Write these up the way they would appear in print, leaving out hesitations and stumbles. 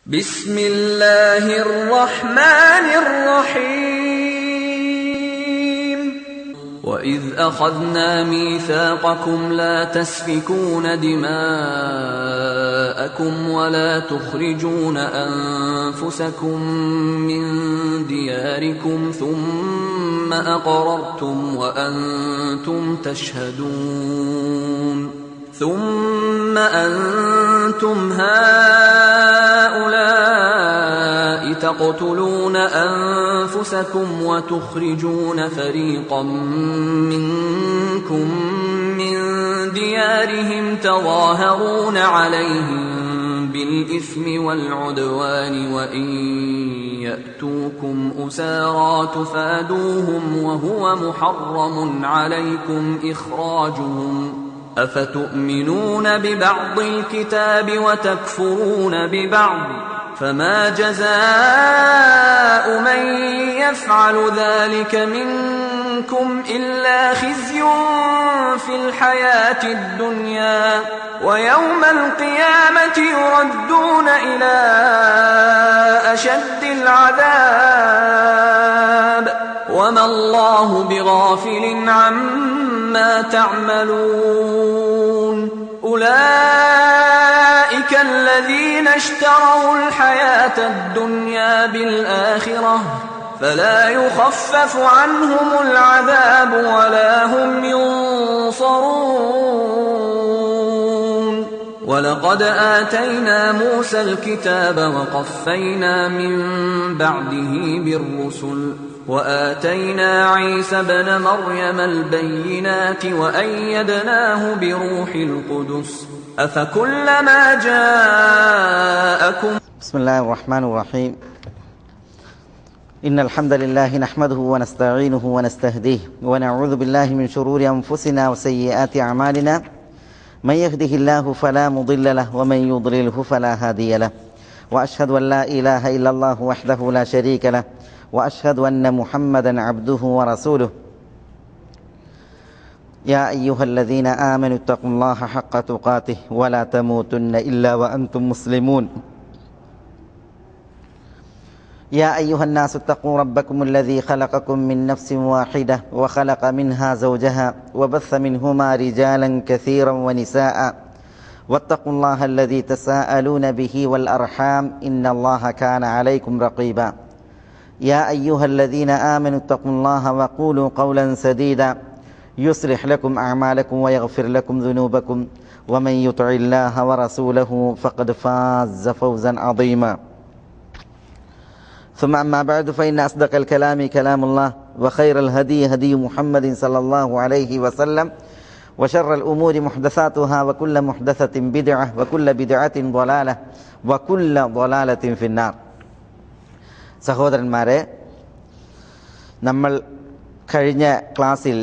بسم الله الرحمن الرحيم وإذ أخذنا ميثاقكم لا تسفكون دماءكم ولا تخرجون أنفسكم من دياركم ثم أقررتم وأنتم تشهدون ثم أنتم هؤلاء تقتلون أنفسكم وتخرجون فريقا منكم من ديارهم تظاهرون عليهم بالإثم والعدوان وإن يأتوكم أسارى تفادوهم وهو محرم عليكم إخراجهم أفتؤمنون ببعض الكتاب وتكفرون ببعض فما جزاء من يفعل ذلك منكم إلا خزي في الحياة الدنيا ويوم القيامة يردون إلى أشد العذاب وما الله بغافل عما تعملون أولئك الذين اشتروا الحياة الدنيا بالآخرة فلا يخفف عنهم العذاب ولا هم ينصرون ولقد آتينا موسى الكتاب وقفينا من بعده بالرسل وآتينا عيسى ابن مريم البينات وأيدناه بروح القدس أفكلما جاءكم بسم الله الرحمن الرحيم إن الحمد لله نحمده ونستعينه ونستهديه ونعوذ بالله من شرور أنفسنا وسيئات أعمالنا من يهده الله فلا مضل له ومن يضلله فلا هادي له وأشهد أن لا إله إلا الله وحده لا شريك له وأشهد أن محمدا عبده ورسوله يا أيها الذين آمنوا اتقوا الله حق تقاته ولا تموتن إلا وأنتم مسلمون يا أيها الناس اتقوا ربكم الذي خلقكم من نفس واحدة وخلق منها زوجها وبث منهما رجالا كثيرا ونساء واتقوا الله الذي تساءلون به والأرحام إن الله كان عليكم رقيبا يا أيها الذين آمنوا اتقوا الله وقولوا قولا سديدا يصلح لكم أعمالكم ويغفر لكم ذنوبكم ومن يطع الله ورسوله فقد فاز فوزا عظيما ثم أما بعد فإن أصدق الكلام كلام الله وخير الهدي هدي محمد صلى الله عليه وسلم وشر الأمور محدثاتها وكل محدثة بدعة وكل بدعة ضلالة وكل ضلالة في النار സഹോദരന്മാരെ, നമ്മൾ കഴിഞ്ഞ ക്ലാസ്സിൽ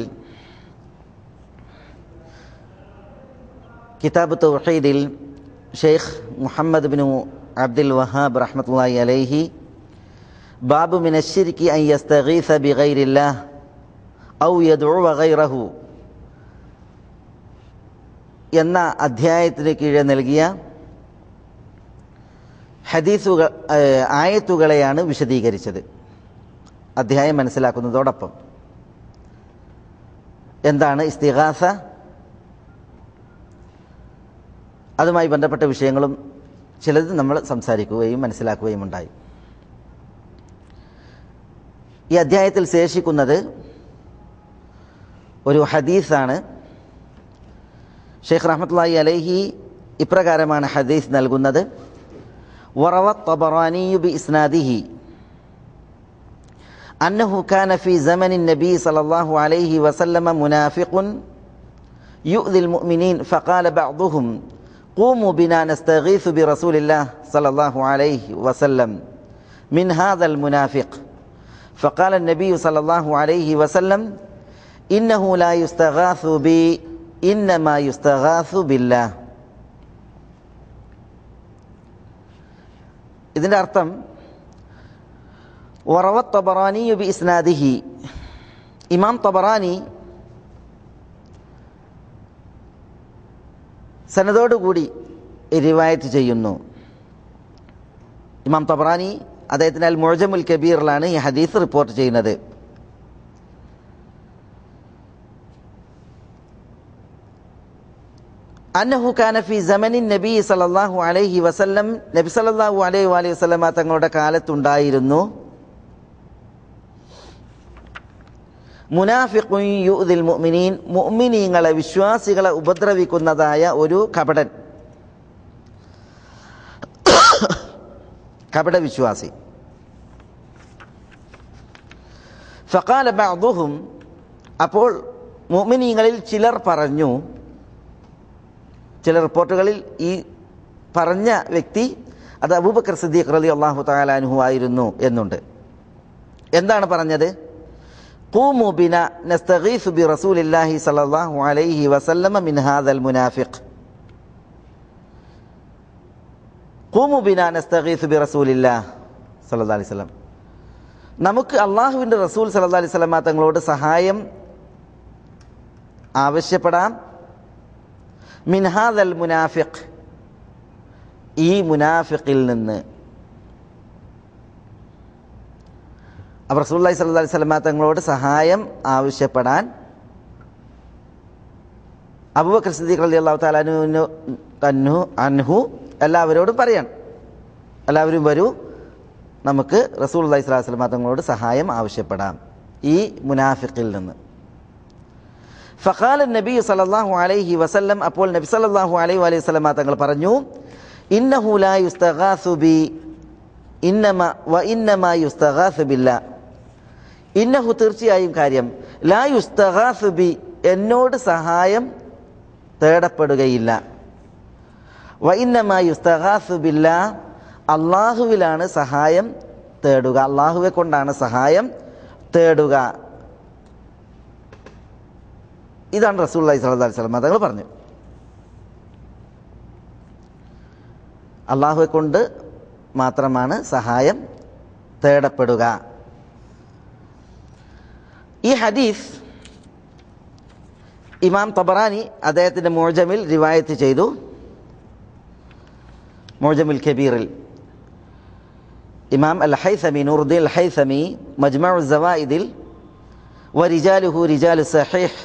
കിതാബ് തൗഹീദിൽ ഷെയ്ഖ് മുഹമ്മദ് ബിൻ അബ്ദുൽ വഹാബ് റഹ്മത്തുള്ളാഹി അലൈഹി ബാബു മിനശ്ശിർക്കി അൻ യസ്തഗീസ ബിഗൈരില്ലാഹ് ഔ യദ്ഉവ ഗൈറഹു എന്ന അധ്യായത്തിന് കീഴിൽ നൽകിയ ആയത്തുകളെയാണ് വിശദീകരിച്ചത്. അധ്യായം മനസ്സിലാക്കുന്നതോടൊപ്പം എന്താണ് ഇസ്തിഗാസ, അതുമായി ബന്ധപ്പെട്ട വിഷയങ്ങളും ചിലത് നമ്മൾ സംസാരിക്കുകയും മനസ്സിലാക്കുകയും ഉണ്ടായി. ഈ അധ്യായത്തിൽ ശേഷിക്കുന്നത് ഒരു ഹദീസാണ്. ഷെയ്ഖ് റഹ്മത്തുള്ളാഹി അലൈഹി ഇപ്രകാരമാണ് ഹദീസ് നൽകുന്നത്. وروى الطبراني بإسناده أنه كان في زمن النبي صلى الله عليه وسلم منافق يؤذي المؤمنين فقال بعضهم قوموا بنا نستغيث برسول الله صلى الله عليه وسلم من هذا المنافق فقال النبي صلى الله عليه وسلم إنه لا يستغاث بي إنما يستغاث بالله. ഇതിൻ്റെ അർത്ഥം വറവ തബറാനി ബി ഇസ്നാദിഹി, ഇമാം തബറാനി സനദോടുകൂടി റിവായത്ത് ചെയ്യുന്നു. ഇമാം തബറാനി അദ്ദേഹത്തിൻ്റെ അൽ മുഅ്ജമുൽ കബീറിലാണ് ഈ ഹദീസ് റിപ്പോർട്ട് ചെയ്യുന്നത്. അന്നഹു കാന ഫി സമനിൻ നബി സല്ലല്ലാഹു അലൈഹി വസല്ലം, നബി സല്ലല്ലാഹു അലൈഹി വസല്ലമ തങ്ങളുടെ കാലത്തുണ്ടായിരുന്നു മുനാഫിഖുൻ യുദിൽ മുഅ്മിനീൻ, മുഅ്മിനീങ്ങളെ വിശ്വാസികളെ ഉപദ്രവിക്കുന്നതായ ഒരു കപടൻ, കപട വിശ്വാസി. ഫഖാല ബഅദുഹും, അപ്പോൾ മുഅ്മിനീങ്ങളിൽ ചിലർ പറഞ്ഞു, ചില റിപ്പോർട്ടുകളിൽ ഈ പറഞ്ഞ വ്യക്തി അത് അബൂബക്കർ സിദ്ദീഖ് റളിയല്ലാഹു തആല അൻഹു ആയിരുന്നു എന്നുണ്ട്. എന്താണ് പറഞ്ഞത്? ഖൂമു ബിനാ നസ്തഗീസു ബി റസൂലില്ലാഹി സ്വല്ലല്ലാഹു അലൈഹി വസല്ലമ മിൻ ഹാദൽ മുനാഫിഖ്. ഖൂമു ബിനാ നസ്തഗീസു ബി റസൂലില്ലാഹി സ്വല്ലല്ലാഹു അലൈഹി വസല്ലം, നമുക്ക് അള്ളാഹുവിൻ്റെ റസൂൽ സ്വല്ലല്ലാഹു അലൈഹി വസല്ലമ തങ്ങളോട് സഹായം ആവശ്യപ്പെടാം. മിൻ ഹാദൽ മുനാഫിഖ്, ഈ മുനാഫിഖിൽ നിന്ന്. അപ്പോൾ റസൂലുള്ളാഹി സ്വല്ലല്ലാഹു അലൈഹി വസല്ലമ തങ്ങളോട് സഹായം ആവശ്യപ്പെടാൻ അബൂബക്കർ സിദ്ദീഖ് റളിയല്ലാഹു തആല അൻഹു എല്ലാവരോടും പറയണം, എല്ലാവരും വരൂ, നമുക്ക് റസൂലുള്ളാഹി സ്വല്ലല്ലാഹു അലൈഹി വസല്ലമ തങ്ങളോട് സഹായം ആവശ്യപ്പെടാം ഈ മുനാഫിഖിൽ നിന്ന്. ഫഖാല നബി സല്ലല്ലാഹു അലൈഹി വസല്ലം, അപ്പോൾ നബി സല്ലല്ലാഹു അലൈഹി വസല്ലമ തങ്ങൾ പറഞ്ഞു, ഇന്നഹു ലാ യുസ്തഗാസു ബി ഇന്നമാ യുസ്തഗാസു ബില്ലാ, ഇന്നഹു തീർച്ചയായും കാര്യം, ലാ യുസ്തഗാസു ബി എന്നോട് സഹായം തേടപ്പെടുകയില്ല, വ ഇന്നമാ യുസ്തഗാസു ബില്ലാ അള്ളാഹുവിലാണ് സഹായം തേടുക, അള്ളാഹുവെ കൊണ്ടാണ് സഹായം തേടുക. ഇതാണ് റസൂലുള്ളാഹി സ്വല്ലല്ലാഹു അലൈഹി വസല്ലം തങ്ങൾ പറഞ്ഞു. അള്ളാഹുവെ കൊണ്ട് മാത്രമാണ് സഹായം തേടപ്പെടുക. ഈ ഹദീസ് ഇമാം തബറാനി അദ്ദേഹത്തിൻ്റെ മുഅ്ജമിൽ റിവായത്ത് ചെയ്തു, മുഅ്ജമുൽ കബീറിൽ. ഇമാം അൽ ഹൈസമി, നൂറുദ്ദീൻ അൽ ഹൈസമി മജ്മഉ സവായിദിൽ വരിജാലുഹു റിജാലു സഹീഹ്,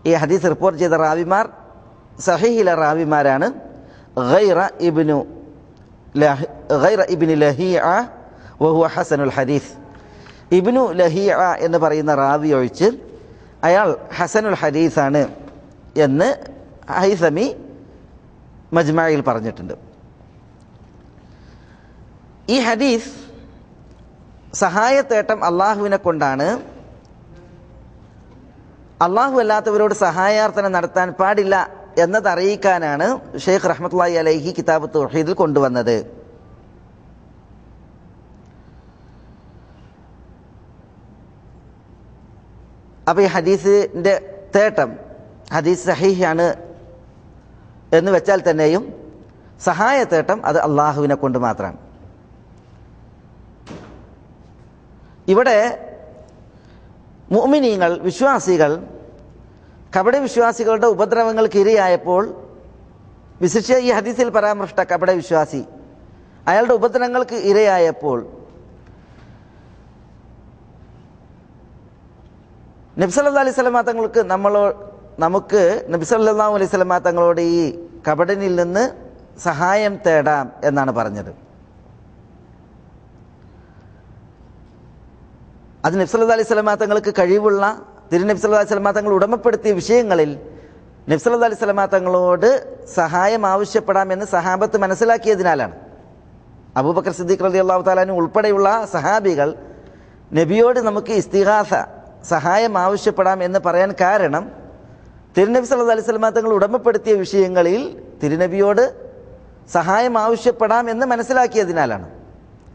ഈ ഹദീസ് റിപ്പോർട്ട് ചെയ്ത റാവിമാർ സഹീഹിലെ റാവിമാരാണ്. ഗൈറ ഇബ്നു ലഹീഅ വഹുവ ഹസനുൽ ഹദീസ്, ഇബ്നു ലഹീഅ എന്ന് പറയുന്ന റാവി ഒഴിച്ച് അയാൾ ഹസനുൽ ഹദീസാണ് എന്ന് ഹൈസമി മജ്മഅയിൽ പറഞ്ഞിട്ടുണ്ട്. ഈ ഹദീസ് സഹായത്തേട്ടം അള്ളാഹുവിനെ കൊണ്ടാണ്, അള്ളാഹു അല്ലാത്തവരോട് സഹായാർത്ഥന നടത്താൻ പാടില്ല എന്നത് അറിയിക്കാനാണ് ഷെയ്ഖ് റഹ്മത്തുള്ളാഹി അലൈഹി കിതാബ് തൗഹീദിൽ കൊണ്ടുവന്നത്. അപ്പോൾ ഈ ഹദീസിൻ്റെ തേട്ടം, ഹദീസ് സഹീഹാണ് എന്ന് വെച്ചാൽ തന്നെയും സഹായത്തേട്ടം അത് അള്ളാഹുവിനെ കൊണ്ട് മാത്രമാണ്. ഇവിടെ മുഅ്മിനീങ്ങൾ, വിശ്വാസികൾ, കപട വിശ്വാസികളുടെ ഉപദ്രവങ്ങൾക്ക് ഇരയായപ്പോൾ, വിശിഷ്യ ഈ ഹദീസിൽ പരാമർശിച്ച കപട വിശ്വാസി അയാളുടെ ഉപദ്രവങ്ങൾക്ക് ഇരയായപ്പോൾ നബി സല്ലല്ലാഹു അലൈഹി വസല്ലമ തങ്ങൾക്ക് നമുക്ക് നബി സല്ലല്ലാഹു അലൈഹി വസല്ലമ തങ്ങളോട് ഈ കപടനിൽ നിന്ന് സഹായം തേടാം എന്നാണ് പറഞ്ഞത്. അത് നബി സല്ലല്ലാഹു അലൈഹി വസല്ലമ തങ്ങൾക്ക് കഴിവുള്ള, തിരുനബി സല്ലല്ലാഹു അലൈഹി വസല്ലമ തങ്ങൾ ഉടമപ്പെടുത്തിയ വിഷയങ്ങളിൽ നബി സല്ലല്ലാഹു അലൈഹി വസല്ലമ തങ്ങളോട് സഹായം ആവശ്യപ്പെടാമെന്ന് സഹാബത്ത് മനസ്സിലാക്കിയതിനാലാണ്. അബൂബക്കർ സിദ്ദീഖ് റളിയല്ലാഹു തആല അൻഹു ഉൾപ്പെടെയുള്ള സഹാബികൾ നബിയോട് നമുക്ക് ഇസ്തിഗാസ, സഹായം ആവശ്യപ്പെടാം എന്ന് പറയാൻ കാരണം തിരുനബി സല്ലല്ലാഹു അലൈഹി വസല്ലമ തങ്ങൾ ഉടമപ്പെടുത്തിയ വിഷയങ്ങളിൽ തിരുനബിയോട് സഹായം ആവശ്യപ്പെടാം എന്ന് മനസ്സിലാക്കിയതിനാലാണ്.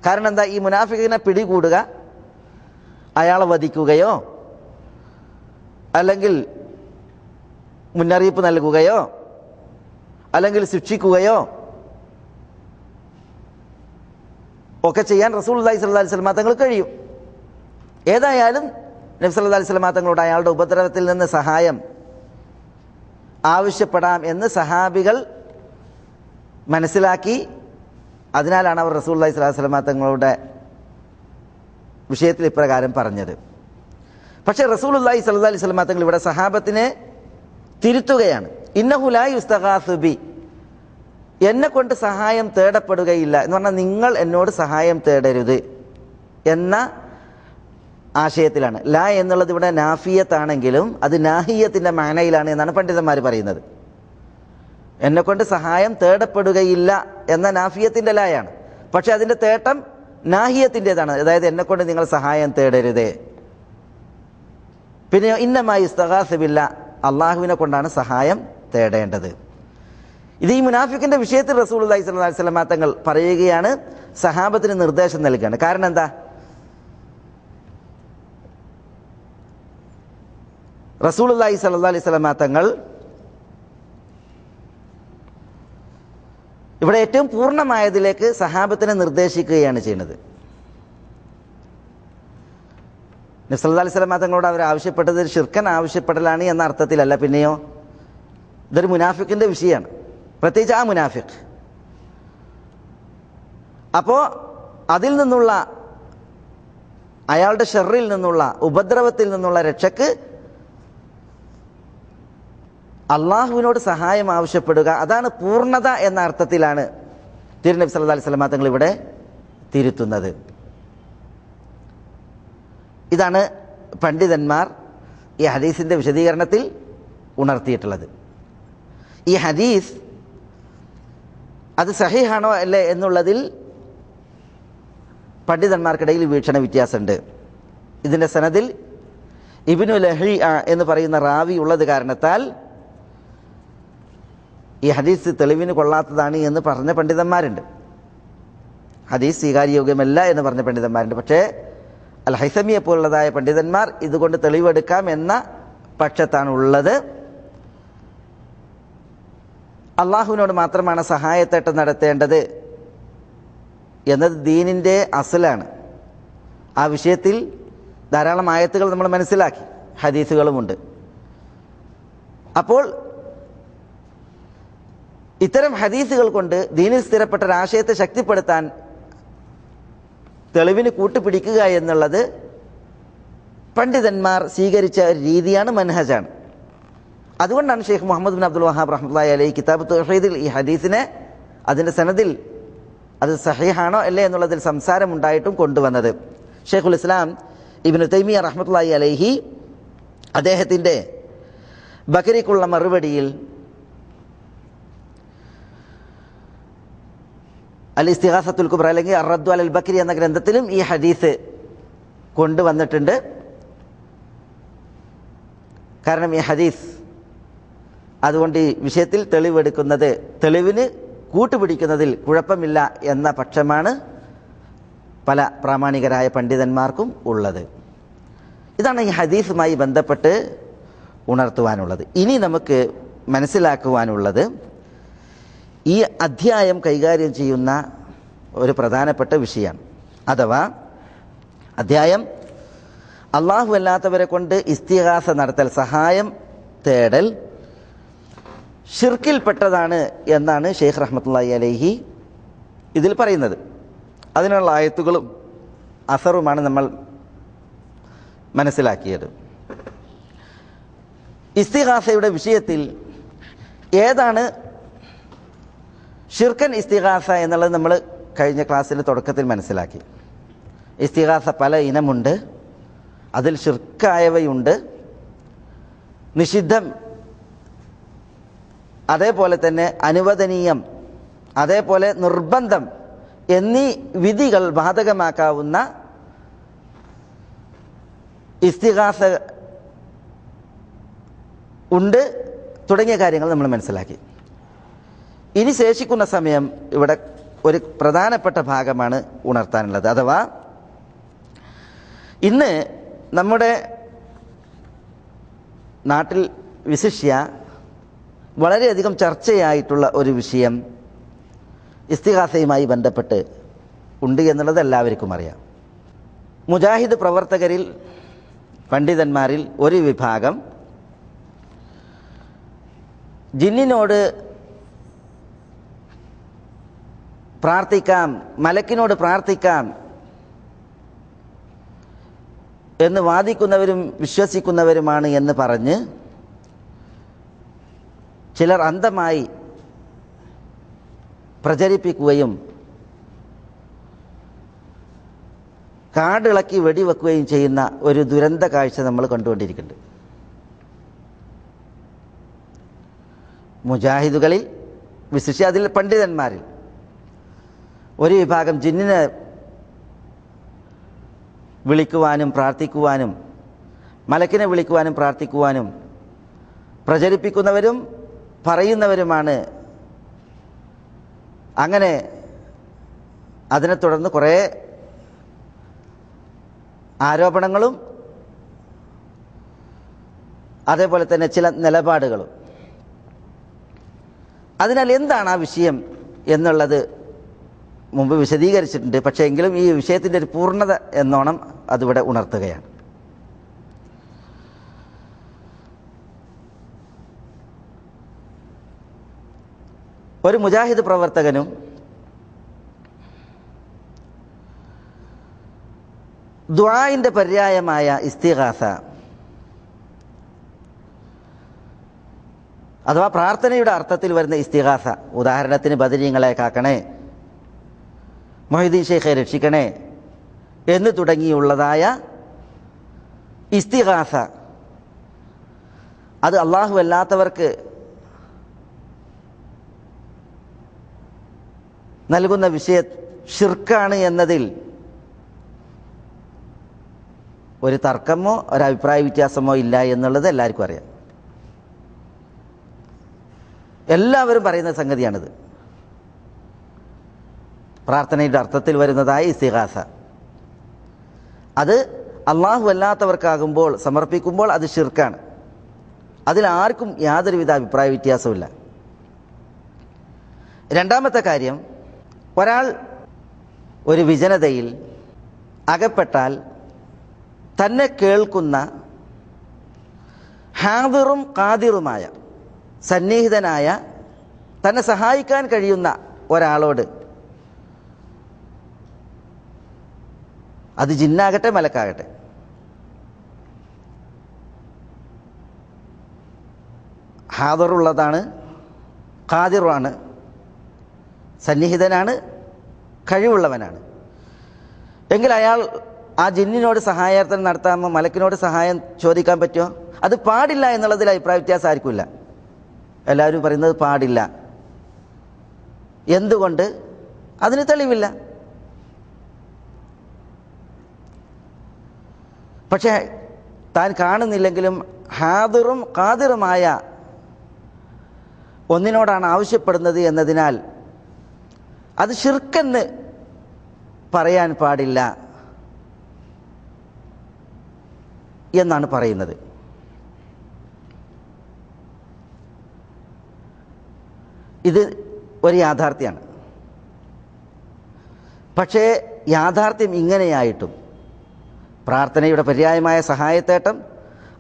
കാരണം എന്താ? ഈ മുനാഫിഖിനെ പിടികൂടുക, അയാളെ വധിക്കുകയോ അല്ലെങ്കിൽ മുന്നറിയിപ്പ് നൽകുകയോ അല്ലെങ്കിൽ ശിക്ഷിക്കുകയോ ഒക്കെ ചെയ്യാൻ റസൂലുള്ളാഹി സ്വല്ലല്ലാഹു അലൈഹി വസല്ലമ തങ്ങൾക്ക് കഴിയും. ഏതായാലും നബി സല്ലല്ലാഹു അലൈഹി വസല്ലമ തങ്ങളോട് അയാളുടെ ഉപദ്രവത്തിൽ നിന്ന് സഹായം ആവശ്യപ്പെടാം എന്ന് സഹാബികൾ മനസ്സിലാക്കി അതിനാലാണ് അവർ റസൂലുള്ളാഹി സ്വല്ലല്ലാഹു അലൈഹി വസല്ലം തങ്ങളുടെ വിഷയത്തിൽ ഇപ്രകാരം പറഞ്ഞത്. പക്ഷേ റസൂലുള്ളാഹി സ്വല്ലല്ലാഹു അലൈഹി വസല്ലം തങ്ങൾ ഇവിടെ സഹാബത്തിനെ തിരുത്തുകയാണ്. ഇന്നഹു ലാ യുസ്തഗാസു ബി, എന്നെ കൊണ്ട് സഹായം തേടപ്പെടുകയില്ല എന്ന് പറഞ്ഞാൽ നിങ്ങൾ എന്നോട് സഹായം തേടരുത് എന്ന ആശയത്തിലാണ്. ലാ എന്നുള്ളത് ഇവിടെ നാഫിയത്താണെങ്കിലും അത് നാഹിയത്തിൻ്റെ മാനയിലാണ് എന്നാണ് പണ്ഡിതന്മാർ പറയുന്നത്. എന്നെക്കൊണ്ട് സഹായം തേടപ്പെടുകയില്ല എന്ന നാഫിയത്തിൻ്റെ ലായാണ്. പക്ഷെ അതിൻ്റെ തേട്ടം നാഹിയത്തിൻ്റെതാണ്, അതായത് എന്നെക്കൊണ്ട് നിങ്ങൾ സഹായം തേടരുതേ. പിന്നെ ഇന്നമായി ഇസ്തഗാസ ബില്ല, അള്ളാഹുവിനെ കൊണ്ടാണ് സഹായം തേടേണ്ടത്. ഇത് ഈ മുനാഫിക്കിന്റെ വിഷയത്തിൽ റസൂലുള്ളാഹി സ്വല്ലല്ലാഹു അലൈഹി വസല്ലം തങ്ങൾ പറയുകയാണ്, സഹാബത്തിന് നിർദ്ദേശം നൽകുകയാണ്. കാരണം എന്താ? റസൂലുള്ളാഹി സ്വല്ലല്ലാഹു അലൈഹി വസല്ലം തങ്ങൾ ഇവിടെ ഏറ്റവും പൂർണ്ണമായതിലേക്ക് സഹാബത്തിനെ നിർദ്ദേശിക്കുകയാണ് ചെയ്യുന്നത്. നബി സല്ലല്ലാഹു അലൈഹി വസല്ലം തങ്ങളോട് അവർ ആവശ്യപ്പെട്ടത് ശിർക്കൻ ആവശ്യപ്പെടലാണ് എന്ന അർത്ഥത്തിലല്ല. പിന്നെയോ ഇതൊരു മുനാഫിക്കിന്റെ വിഷയമാണ്, പ്രത്യേകിച്ച് ആ മുനാഫിഖ്. അപ്പോൾ അതിൽ നിന്നുള്ള, അയാളുടെ ഷർറിൽ നിന്നുള്ള, ഉപദ്രവത്തിൽ നിന്നുള്ള രക്ഷക്ക് അള്ളാഹുവിനോട് സഹായം ആവശ്യപ്പെടുക, അതാണ് പൂർണ്ണത എന്ന അർത്ഥത്തിലാണ് തിരുനബി സല്ലല്ലാഹു അലൈഹി വസല്ലം തങ്ങൾ ഇവിടെ തിരുത്തുന്നത്. ഇതാണ് പണ്ഡിതന്മാർ ഈ ഹദീസിൻ്റെ വിശദീകരണത്തിൽ ഉണർത്തിയിട്ടുള്ളത്. ഈ ഹദീസ് അത് സഹീഹാണോ അല്ലേ എന്നുള്ളതിൽ പണ്ഡിതന്മാർക്കിടയിൽ വീക്ഷണ വ്യത്യാസമുണ്ട്. ഇതിൻ്റെ സനദിൽ ഇബ്നു ലഹിയ എന്ന് പറയുന്ന റാവി ഉള്ളത് കാരണത്താൽ ഈ ഹദീസ് തെളിവിന് കൊള്ളാത്തതാണ് എന്ന് പറഞ്ഞ പണ്ഡിതന്മാരുണ്ട്. ഹദീസ് സ്വീകാര്യോഗ്യമല്ല എന്ന് പറഞ്ഞ പണ്ഡിതന്മാരുണ്ട്. പക്ഷേ അൽ ഹൈസമിയെ പോലുള്ളതായ പണ്ഡിതന്മാർ ഇതുകൊണ്ട് തെളിവെടുക്കാം എന്ന പക്ഷത്താണ് ഉള്ളത്. അള്ളാഹുവിനോട് മാത്രമാണ് സഹായത്തേട്ടം നടത്തേണ്ടത് എന്നത് ദീനിൻ്റെ അസലാണ്. ആ വിഷയത്തിൽ ധാരാളം ആയത്തുകൾ നമ്മൾ മനസ്സിലാക്കി, ഹദീസുകളുമുണ്ട്. അപ്പോൾ ഇത്തരം ഹദീസുകൾ കൊണ്ട് ദീനിൽ സ്ഥിരപ്പെട്ട ഒരാശയത്തെ ശക്തിപ്പെടുത്താൻ തെളിവിന് കൂട്ടുപിടിക്കുക എന്നുള്ളത് പണ്ഡിതന്മാർ സ്വീകരിച്ച ഒരു രീതിയാണ്, മൻഹജാണ്. അതുകൊണ്ടാണ് ഷെയ്ഖ് മുഹമ്മദ് ബിൻ അബ്ദുൽ വഹാബ് റഹ്മത്തുള്ളാഹി അലൈഹി കിതാബ് തൗഹീദിൽ ഈ ഹദീസിനെ അതിൻ്റെ സനദിൽ അത് സഹീഹാണോ അല്ലേ എന്നുള്ളതിൽ സംസാരമുണ്ടായിട്ടും കൊണ്ടുവന്നത്. ഷെയ്ഖുൽ ഇസ്ലാം ഇബ്നു തൈമിയ റഹ്മത്തുള്ളാഹി അലൈഹി അദ്ദേഹത്തിൻ്റെ ബക്രിക്കുള്ള മറുപടിയിൽ അൽ ഇസ്തിഗാസത്തുൽ കുബ്ര അല്ലെങ്കിൽ അർ-റദ്ദു അലൽ ബക്രി എന്ന ഗ്രന്ഥത്തിലും ഈ ഹദീസ് കൊണ്ടുവന്നിട്ടുണ്ട്. കാരണം ഈ ഹദീസ് അതുകൊണ്ട് ഈ വിഷയത്തിൽ തെളിവെടുക്കുന്നത്, തെളിവിന് കൂട്ടുപിടിക്കുന്നതിൽ കുഴപ്പമില്ല എന്ന പക്ഷമാണ് പല പ്രാമാണികരായ പണ്ഡിതന്മാർക്കും ഉള്ളത്. ഇതാണ് ഈ ഹദീസുമായി ബന്ധപ്പെട്ട് ഉണർത്തുവാനുള്ളത്. ഇനി നമുക്ക് മനസ്സിലാക്കുവാനുള്ളത് ഈ അധ്യായം കൈകാര്യം ചെയ്യുന്ന ഒരു പ്രധാനപ്പെട്ട വിഷയമാണ്. അഥവാ അധ്യായം അള്ളാഹു അല്ലാത്തവരെ കൊണ്ട് ഇസ്തിഗാസ നടത്തൽ, സഹായം തേടൽ ഷിർക്കിൽപ്പെട്ടതാണ് എന്നാണ് ഷെയ്ഖ് റഹ്മത്തുള്ളാഹി അലൈഹി ഇതിൽ പറയുന്നത്. അതിനുള്ള ആയത്തുകളും അസറുമാണ് നമ്മൾ മനസ്സിലാക്കിയത്. ഇസ്തിഗാസയുടെ വിഷയത്തിൽ ഏതാണ് ഷിർക്കൻ ഇസ്തിഗാസ എന്നുള്ളത് നമ്മൾ കഴിഞ്ഞ ക്ലാസ്സിൽ തുടക്കത്തിൽ മനസ്സിലാക്കി. ഇസ്തിഗാസ പല ഇനമുണ്ട്. അതിൽ ഷിർക്കായവയുണ്ട്, നിഷിദ്ധം, അതേപോലെ തന്നെ അനുവദനീയം, അതേപോലെ നിർബന്ധം എന്നീ വിധികൾ ബാധകമാക്കാവുന്ന ഇസ്തിഗാസ ഉണ്ട് തുടങ്ങിയ കാര്യങ്ങൾ നമ്മൾ മനസ്സിലാക്കി. ഇനി ശേഷിക്കുന്ന സമയം ഇവിടെ ഒരു പ്രധാനപ്പെട്ട ഭാഗമാണ് ഉണർത്താനുള്ളത്. അഥവാ ഇന്ന് നമ്മുടെ നാട്ടിൽ വിശിഷ്യ വളരെയധികം ചർച്ചയായിട്ടുള്ള ഒരു വിഷയം ഇസ്തിഗാസയുമായി ബന്ധപ്പെട്ട് ഉണ്ട് എന്നുള്ളത് എല്ലാവർക്കും അറിയാം. മുജാഹിദ് പ്രവർത്തകരിൽ, പണ്ഡിതന്മാരിൽ ഒരു വിഭാഗം ജിന്നിനോട് പ്രാർത്ഥിക്കാം, മലക്കിനോട് പ്രാർത്ഥിക്കാം എന്ന് വാദിക്കുന്നവരും വിശ്വസിക്കുന്നവരുമാണ് എന്ന് പറഞ്ഞ് ചിലർ അന്ധമായി പ്രചരിപ്പിക്കുകയും കാടിളക്കി വെടിവെക്കുകയും ചെയ്യുന്ന ഒരു ദുരന്ത കാഴ്ച നമ്മൾ കണ്ടുകൊണ്ടിരിക്കുന്നുണ്ട്. മുജാഹിദുകളിൽ, വിശിഷ്യ അതിൽ പണ്ഡിതന്മാരിൽ ഒരു വിഭാഗം ജിന്നിനെ വിളിക്കുവാനും പ്രാർത്ഥിക്കുവാനും മലക്കിനെ വിളിക്കുവാനും പ്രാർത്ഥിക്കുവാനും പ്രചരിപ്പിക്കുന്നവരും പറയുന്നവരുമാണ്. അങ്ങനെ അതിനെ തുടർന്ന് കുറേ ആരോപണങ്ങളും അതേപോലെ തന്നെ ചില നിലപാടുകളും. അതിനാൽ എന്താണ് ആ വിഷയം എന്നുള്ളത് മുമ്പ് വിശദീകരിച്ചിട്ടുണ്ട്. പക്ഷേ എങ്കിലും ഈ വിഷയത്തിൻ്റെ ഒരു പൂർണ്ണത എന്നോണം അതിവിടെ ഉണർത്തുകയാണ്. ഒരു മുജാഹിദ് പ്രവർത്തകനും ദുആഇന്റെ പര്യായമായ ഇസ്തിഗാസ അഥവാ പ്രാർത്ഥനയുടെ അർത്ഥത്തിൽ വരുന്ന ഇസ്തിഗാസ, ഉദാഹരണത്തിന് ബദരീങ്ങളെ കാക്കണേ, മൊഹീദ്ദീൻ ഷെയ്ഖെ രക്ഷിക്കണേ എന്ന് തുടങ്ങിയുള്ളതായ ഇസ്തിഗാസ, അത് അള്ളാഹു അല്ലാത്തവർക്ക് നൽകുന്ന ഷിർക്കാണ് എന്നതിൽ ഒരു തർക്കമോ ഒരഭിപ്രായ വ്യത്യാസമോ ഇല്ല എന്നുള്ളത് എല്ലാവർക്കും അറിയാം. എല്ലാവരും പറയുന്ന സംഗതിയാണിത്. പ്രാർത്ഥനയുടെ അർത്ഥത്തിൽ വരുന്നതായ ഇസ്തിഗാസ അത് അള്ളാഹു അല്ലാത്തവർക്കാകുമ്പോൾ സമർപ്പിക്കുമ്പോൾ അത് ഷിർക്കാണ്. അതിലാർക്കും യാതൊരുവിധ അഭിപ്രായ വ്യത്യാസമില്ല. രണ്ടാമത്തെ കാര്യം, ഒരാൾ ഒരു വിജനതയിൽ അകപ്പെട്ടാൽ തന്നെ കേൾക്കുന്ന ഹാദിറും ഖാദിറുമായ സന്നിഹിതനായ തന്നെ സഹായിക്കാൻ കഴിയുന്ന ഒരാളോട്, അത് ജിന്നാകട്ടെ മലക്കാകട്ടെ, ഹാദിറുള്ളതാണ്, ഖാദിറാണ്, സന്നിഹിതനാണ്, കഴിവുള്ളവനാണ് എങ്കിൽ അയാൾ ആ ജിന്നിനോട് സഹായാർത്ഥന നടത്താമോ, മലക്കിനോട് സഹായം ചോദിക്കാൻ പറ്റുമോ? അത് പാടില്ല എന്നുള്ളതിൽ അഭിപ്രായ വ്യത്യാസം ആർക്കുമില്ല. എല്ലാവരും പറയുന്നത് പാടില്ല. എന്തുകൊണ്ട്? അതിന് തെളിവില്ല. പക്ഷേ താൻ കാണുന്നില്ലെങ്കിലും ഹാദിറും ഖാദിറുമായ ഒന്നിനോടാണ് ആവശ്യപ്പെടുന്നത് എന്നതിനാൽ അത് ശിർക്കെന്ന് പറയാൻ പാടില്ല എന്നാണ് പറയുന്നത്. ഇത് ഒരു യാഥാർത്ഥ്യമാണ്. പക്ഷേ യാഥാർത്ഥ്യം ഇങ്ങനെയായിട്ടും പ്രാർത്ഥനയുടെ പര്യായമായ സഹായത്തേട്ടം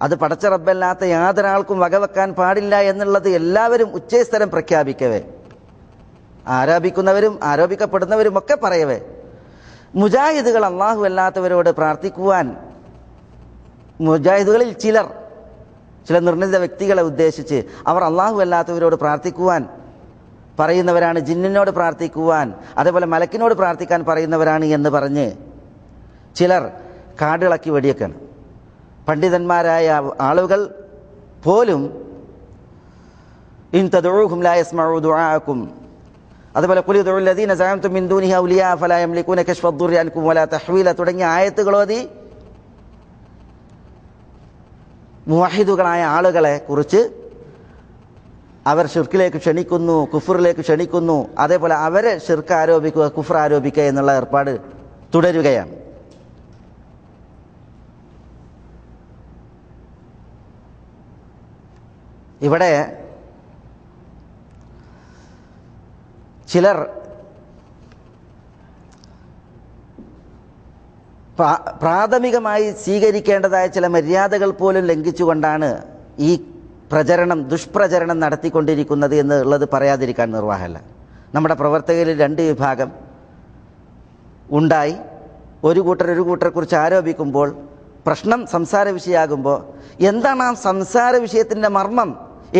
അത് പടച്ച റബ്ബല്ലാത്ത യാതൊരാൾക്കും വകവെക്കാൻ പാടില്ല എന്നുള്ളത് എല്ലാവരും ഉച്ചസ്ഥലം പ്രഖ്യാപിക്കവേ, ആരോപിക്കുന്നവരും ആരോപിക്കപ്പെടുന്നവരും ഒക്കെ പറയവേ, മുജാഹിദുകൾ അള്ളാഹു അല്ലാത്തവരോട് പ്രാർത്ഥിക്കുവാൻ, മുജാഹിദുകളിൽ ചില നിർണിത വ്യക്തികളെ ഉദ്ദേശിച്ച് അവർ അള്ളാഹു അല്ലാത്തവരോട് പ്രാർത്ഥിക്കുവാൻ പറയുന്നവരാണ്, ജിന്നിനോട് പ്രാർത്ഥിക്കുവാൻ അതേപോലെ മലക്കിനോട് പ്രാർത്ഥിക്കാൻ പറയുന്നവരാണ് എന്ന് പറഞ്ഞ് ചിലർ കാടിളക്കി വെടിയൊക്കെയാണ്. പണ്ഡിതന്മാരായ ആളുകൾ പോലും ഇൻ തദ്ഉഹും ലാ യസ്മഉ ദുആഅക്കും, അതുപോലെ ഖുൽ ഉദ്ഉ അല്ലദീന സഅംതും മിൻ ദൂനിഹി ഔലിയാ ഫലാ യംലികൂന കശ്ഫ അദ്ദുർരി അൻകും വലാ തഹ്വീല തുടങ്ങിയ ആയത്തുകളോതി മുവഹിദുകളായ ആളുകളെ കുറിച്ച് അവർ ഷിർക്കിലേക്ക് ക്ഷണിക്കുന്നു, കുഫറിലേക്ക് ക്ഷണിക്കുന്നു, അതേപോലെ അവരെ ഷിർക്ക് ആരോപിക്കുക, കുഫർ ആരോപിക്കുക എന്നുള്ള ഏർപ്പാട് തുടരുകയാണ്. ഇവിടെ ചിലർ പ്രാഥമികമായി സ്വീകരിക്കേണ്ടതായ ചില മര്യാദകൾ പോലും ലംഘിച്ചുകൊണ്ടാണ് ഈ ദുഷ്പ്രചരണം നടത്തിക്കൊണ്ടിരിക്കുന്നത് എന്നുള്ളത് പറയാതിരിക്കാൻ നിർവാഹമല്ല. നമ്മുടെ പ്രവർത്തകരിൽ 2 വിഭാഗം ഉണ്ടായി. ഒരു കൂട്ടരെക്കുറിച്ച് ആരോപിക്കുമ്പോൾ, പ്രശ്നം സംസാര വിഷയമാകുമ്പോൾ എന്താണ് ആ സംസാര വിഷയത്തിൻ്റെ മർമ്മം,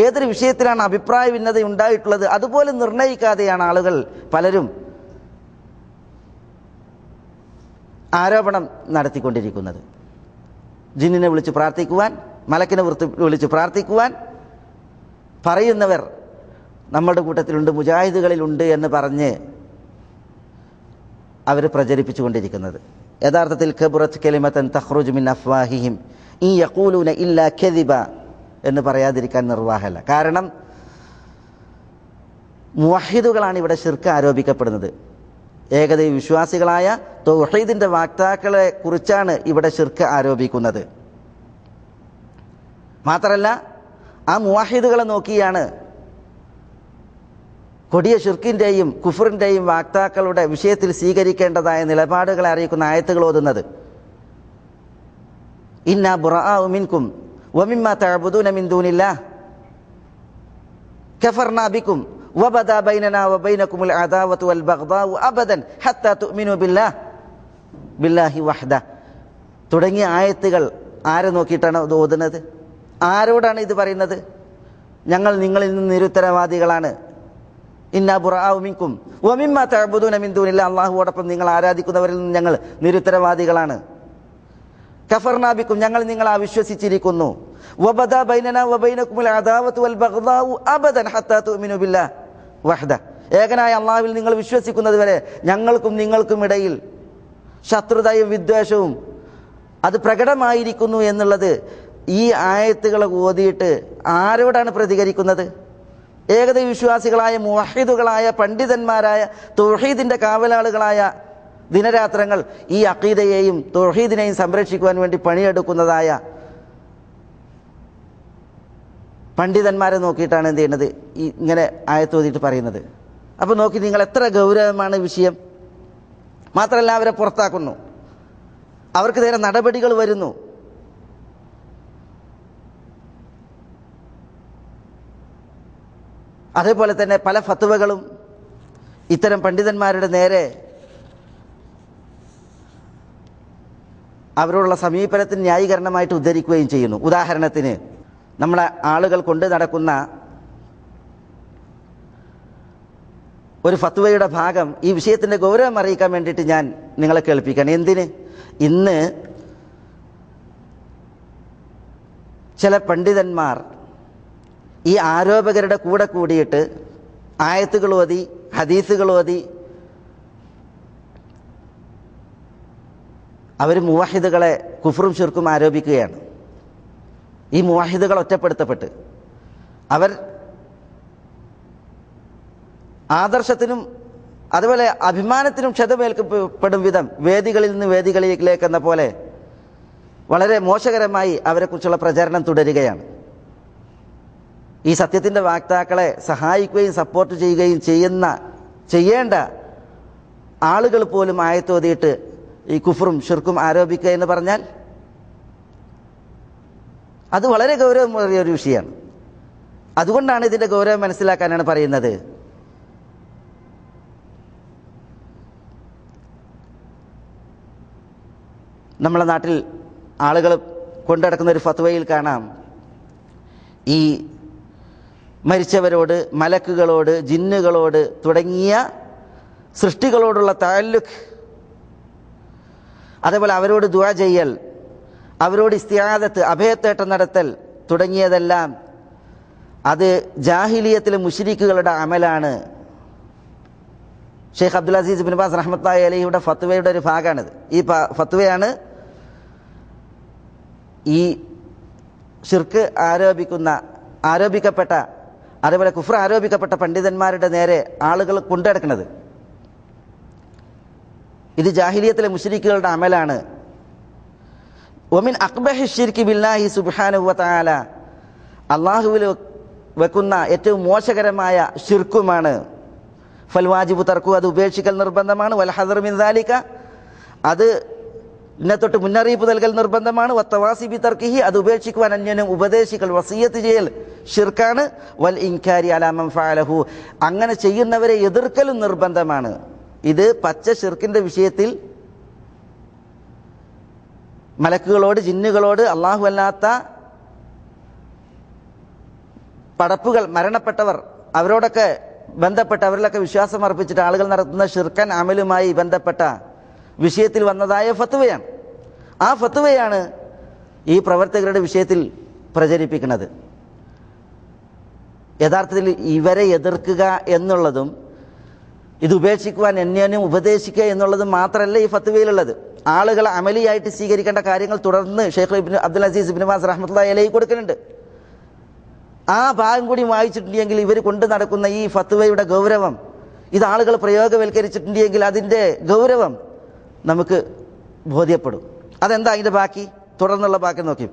ഏതൊരു വിഷയത്തിലാണ് അഭിപ്രായ ഭിന്നത ഉണ്ടായിട്ടുള്ളത്, അതുപോലെ നിർണ്ണയിക്കാതെയാണ് ആളുകൾ പലരും ആരോപണം നടത്തിക്കൊണ്ടിരിക്കുന്നത്. ജിന്നിനെ വിളിച്ച് പ്രാർത്ഥിക്കുവാൻ, മലക്കിനെ വിളിച്ച് പ്രാർത്ഥിക്കുവാൻ പറയുന്നവർ നമ്മുടെ കൂട്ടത്തിലുണ്ട്, മുജാഹിദുകളിലുണ്ട് എന്ന് പറഞ്ഞ് അവർ പ്രചരിപ്പിച്ചുകൊണ്ടിരിക്കുന്നത്. യഥാർത്ഥത്തിൽ കബറത്ത് കലിമത്തൻ തഖ്റുജു മിൻ അഫ്വാഹിഹിം ഇൻ യഖൂലൂന ഇല്ലാ കദിബ എന്ന് പറയാതിരിക്കാൻ നിർവാഹമല്ല. കാരണം മുവഹിദുകളാണ് ഇവിടെ ശിർക്ക് ആരോപിക്കപ്പെടുന്നത്. ഏകദൈവ വിശ്വാസികളായ തൗഹീദിന്റെ വാക്താക്കളെ കുറിച്ചാണ് ഇവിടെ ശിർക്ക് ആരോപിക്കുന്നത്. മാത്രമല്ല ആ മുവഹിദുകളെ നോക്കിയാണ് കൊടിയ ശിർക്കിൻ്റെയും കുഫറിൻ്റെയും വാക്താക്കളുടെ വിഷയത്തിൽ സ്വീകരിക്കേണ്ടതായ നിലപാടുകളെ അറിയിക്കുന്ന ആയത്തുകൾ ഓതുന്നത്. ഇന്നാ ബുറാഉ മിൻകും വമിമ്മാ തഅബുദൂന മിൻ ദൂനില്ലാഹ് കഫർനാ ബിക്കും വബദാ ബൈനനാ വബൈനകുമുൽ അദാവതു വൽ ബഗ്ദാഉ അബദൻ ഹത്താ തുഅ്മിനൂ ബില്ലാഹി വഹ്ദ തുടങ്ങിയ ആയത്തുകൾ ആരെ നോക്കിയിട്ടാണ് ഇത് ഓതുന്നത്? ആരോടാണ് ഇത് പറയുന്നത്? ഞങ്ങൾ നിങ്ങളിൽ നിന്ന് നിരുത്തരവാദികളാണ്. ഇന്നാ ബുറാഉ മിൻകും വമിമ്മാ തഅബുദൂന മിൻ ദൂനില്ലാഹ്, അല്ലാഹുവോടൊപ്പം നിങ്ങൾ ആരാധിക്കുന്നവരിൽ നിന്ന് ഞങ്ങൾ നിരുത്തരവാദികളാണ്. കഫർനാ ബിക്കും, ഞങ്ങൾ നിങ്ങളെ അവിശ്വസിച്ചിരിക്കുന്നു. വബദാ ബൈനനാ വബൈനകുമുൽ അദാവതു വൽ ബഗ്ദാഉ അബദൻ ഹത്താ തുഅ്മിനൂ ബില്ലാഹി വഹ്ദ, ഏകനായ അല്ലാഹുവിൽ നിങ്ങൾ വിശ്വസിക്കുന്നത് വരെ ഞങ്ങൾക്കും നിങ്ങൾക്കും ഇടയിൽ ശത്രുതയും വിദ്വേഷവും അത് പ്രകടമായിരിക്കുന്നു എന്നുള്ളത് ഈ ആയത്തുകളെ ഓതിയിട്ട് ആരോടാണ് പ്രതികരിക്കുന്നത്? ഏകദൈവ വിശ്വാസികളായ മുവഹിദുകളായ പണ്ഡിതന്മാരായ തൗഹീദിന്റെ കാവലാളുകളായ ദിനരാത്രങ്ങൾ ഈ അഖീദയെയും തൗഹീദിനെയും സംരക്ഷിക്കുവാൻ വേണ്ടി പണിയെടുക്കുന്നതായ പണ്ഡിതന്മാരെ നോക്കിയിട്ടാണ് എന്ത് ചെയ്യുന്നത്? ഇങ്ങനെ ആയത്തോതിയിട്ട് പറയുന്നത്. അപ്പോൾ നോക്കി നിങ്ങൾ എത്ര ഗൗരവമാണ് വിഷയം. മാത്രമല്ല അവരെ പുറത്താക്കുന്നു, അവർക്ക് നേരെ നടപടികൾ വരുന്നു. അതേപോലെ തന്നെ പല ഫത്വകളും ഇത്തരം പണ്ഡിതന്മാരുടെ നേരെ അവരോടുള്ള സമീപനത്തിന് ന്യായീകരണമായിട്ട് ഉദ്ധരിക്കുകയും ചെയ്യുന്നു. ഉദാഹരണത്തിന് നമ്മളെ ആളുകൾ കൊണ്ട് നടക്കുന്ന ഒരു ഫത്വയുടെ ഭാഗം ഈ വിഷയത്തിൻ്റെ ഗൗരവം അറിയിക്കാൻ വേണ്ടിയിട്ട് ഞാൻ നിങ്ങളെ കേൾപ്പിക്കണം. എന്തിന്? ഇന്ന് ചില പണ്ഡിതന്മാർ ഈ ആരോപകരുടെ കൂടെ കൂടിയിട്ട് ആയത്തുകൾ ഓതി ഹദീസുകൾ ഓതി അവർ മുവഹിദുകളെ കുഫറും ശിർക്കും ആരോപിക്കുകയാണ്. ഈ മുവഹിദുകൾ ഒറ്റപ്പെടുത്തപ്പെട്ട് അവർ ആദർശത്തിനും അതുപോലെ അഭിമാനത്തിനും ക്ഷതമേൽക്കപ്പെടും വിധം വേദികളിൽ നിന്ന് വേദികളിലേക്ക് എന്ന പോലെ വളരെ മോശകരമായി അവരെക്കുറിച്ചുള്ള പ്രചരണം തുടരുകയാണ്. ഈ സത്യത്തിൻ്റെ വാക്താക്കളെ സഹായിക്കുകയും സപ്പോർട്ട് ചെയ്യുകയും ചെയ്യേണ്ട ആളുകൾ പോലും ആയത്തോതിയിട്ട് ഈ കുഫറും ഷിർക്കും ആരോപിക്കുക എന്ന് പറഞ്ഞാൽ അത് വളരെ ഗൗരവമേറിയ ഒരു വിഷയമാണ്. അതുകൊണ്ടാണ് ഇതിൻ്റെ ഗൗരവം മനസ്സിലാക്കാനാണ് പറയുന്നത്. നമ്മളെ നാട്ടിൽ ആളുകൾ കൊണ്ടുനടക്കുന്ന ഒരു ഫത്വയിൽ കാണാം, ഈ മരിച്ചവരോട്, മലക്കുകളോട്, ജിന്നുകളോട് തുടങ്ങിയ സൃഷ്ടികളോടുള്ള തഅല്ലുഖ്, അതേപോലെ അവരോട് ദുആ ചെയ്യൽ, അവരോട് ഇസ്തിആദത്ത് അഭയത്തേട്ടം നടത്തൽ തുടങ്ങിയതെല്ലാം അത് ജാഹിലിയത്തിലെ മുശ്രിക്കുകളുടെ അമലാണ്. Sheikh Abdul Aziz bin Baz റഹ്മത്തുള്ളാഹി അലൈഹിയുടെ ഫത്വയുടെ ഒരു ഭാഗമാണിത്. ഈ ഫത്വയാണ് ഈ ഷിർക്ക് ആരോപിക്കപ്പെട്ട അതേപോലെ കുഫ്ർ ആരോപിക്കപ്പെട്ട പണ്ഡിതന്മാരുടെ നേരെ ആളുകൾ കൊണ്ടുനടക്കുന്നത്. ഇത് ജാഹിലിയത്തിലെ മുശ്രിക്കുകളുടെ അമലാണ്. വമിൻ അഖ്ബഹി ശിർക്കി ബില്ലാഹി സുബ്ഹാനഹു വ തആല, അല്ലാഹുവിൽ വെക്കുന്ന ഏറ്റവും മോശകരമായ ഷിർക്കുമാണ്. ഫൽ വാജിബു തർക്കു, അത് ഉപേക്ഷിക്കൽ നിർബന്ധമാണ്. വൽ ഹദർ മിൻ ദാലിക, അത് ഇതിനെ തൊട്ട് മുന്നറിയിപ്പ് നൽകൽ നിർബന്ധമാണ്. വത്തവാസി ബി തർക്കിഹി, അത് ഉപേക്ഷിക്കുവാൻ അന്യനും ഉപദേശിക്കൽ, വസിയത്ത് ചെയ്യൽ ഷിർക്കാണ്. വൽ ഇൻകാരി അലാ മൻ ഫഅലഹു, അങ്ങനെ ചെയ്യുന്നവരെ എതിർക്കലും നിർബന്ധമാണ്. ഇത് പച്ച ഷിർക്കിന്റെ വിഷയത്തിൽ മലക്കുകളോട്, ജിന്നുകളോട്, അള്ളാഹു അല്ലാത്ത പടപ്പുകൾ, മരണപ്പെട്ടവർ, അവരോടൊക്കെ ബന്ധപ്പെട്ട് അവരിലൊക്കെ വിശ്വാസം അർപ്പിച്ചിട്ട് ആളുകൾ നടത്തുന്ന ഷിർക്കൻ അമലുമായി ബന്ധപ്പെട്ട വിഷയത്തിൽ വന്നതായ ഫത്വയാണ്. ആ ഫത്വയാണ് ഈ പ്രവർത്തകരുടെ വിഷയത്തിൽ പ്രചരിപ്പിക്കുന്നത്. യഥാർത്ഥത്തിൽ ഇവരെ എതിർക്കുക എന്നുള്ളതും ഇത് ഉപേക്ഷിക്കുവാൻ അന്യനും ഉപദേശിക്കുക എന്നുള്ളതും മാത്രമല്ല ഈ ഫത്വയിലുള്ളത്. ആളുകൾ അമലിയായിട്ട് സ്വീകരിക്കേണ്ട കാര്യങ്ങൾ തുടർന്ന് ഷെയ്ഖ് അബ്ദുൽ അസീസ് ഇബ്നു ബാസ് റഹ്മത്തുള്ളാഹി അലൈഹി കൊടുക്കുന്നുണ്ട്. ആ ഭാഗം കൂടി വായിച്ചിട്ടുണ്ടെങ്കിൽ ഇവർ കൊണ്ടു നടക്കുന്ന ഈ ഫത്വയുടെ ഗൗരവം, ഇത് ആളുകൾ പ്രയോഗവൽക്കരിച്ചിട്ടുണ്ടെങ്കിൽ അതിൻ്റെ ഗൗരവം നമുക്ക് ബോധ്യപ്പെടും. അതെന്താ അതിൻ്റെ ബാക്കി? തുടർന്നുള്ള ബാക്കി നോക്കി.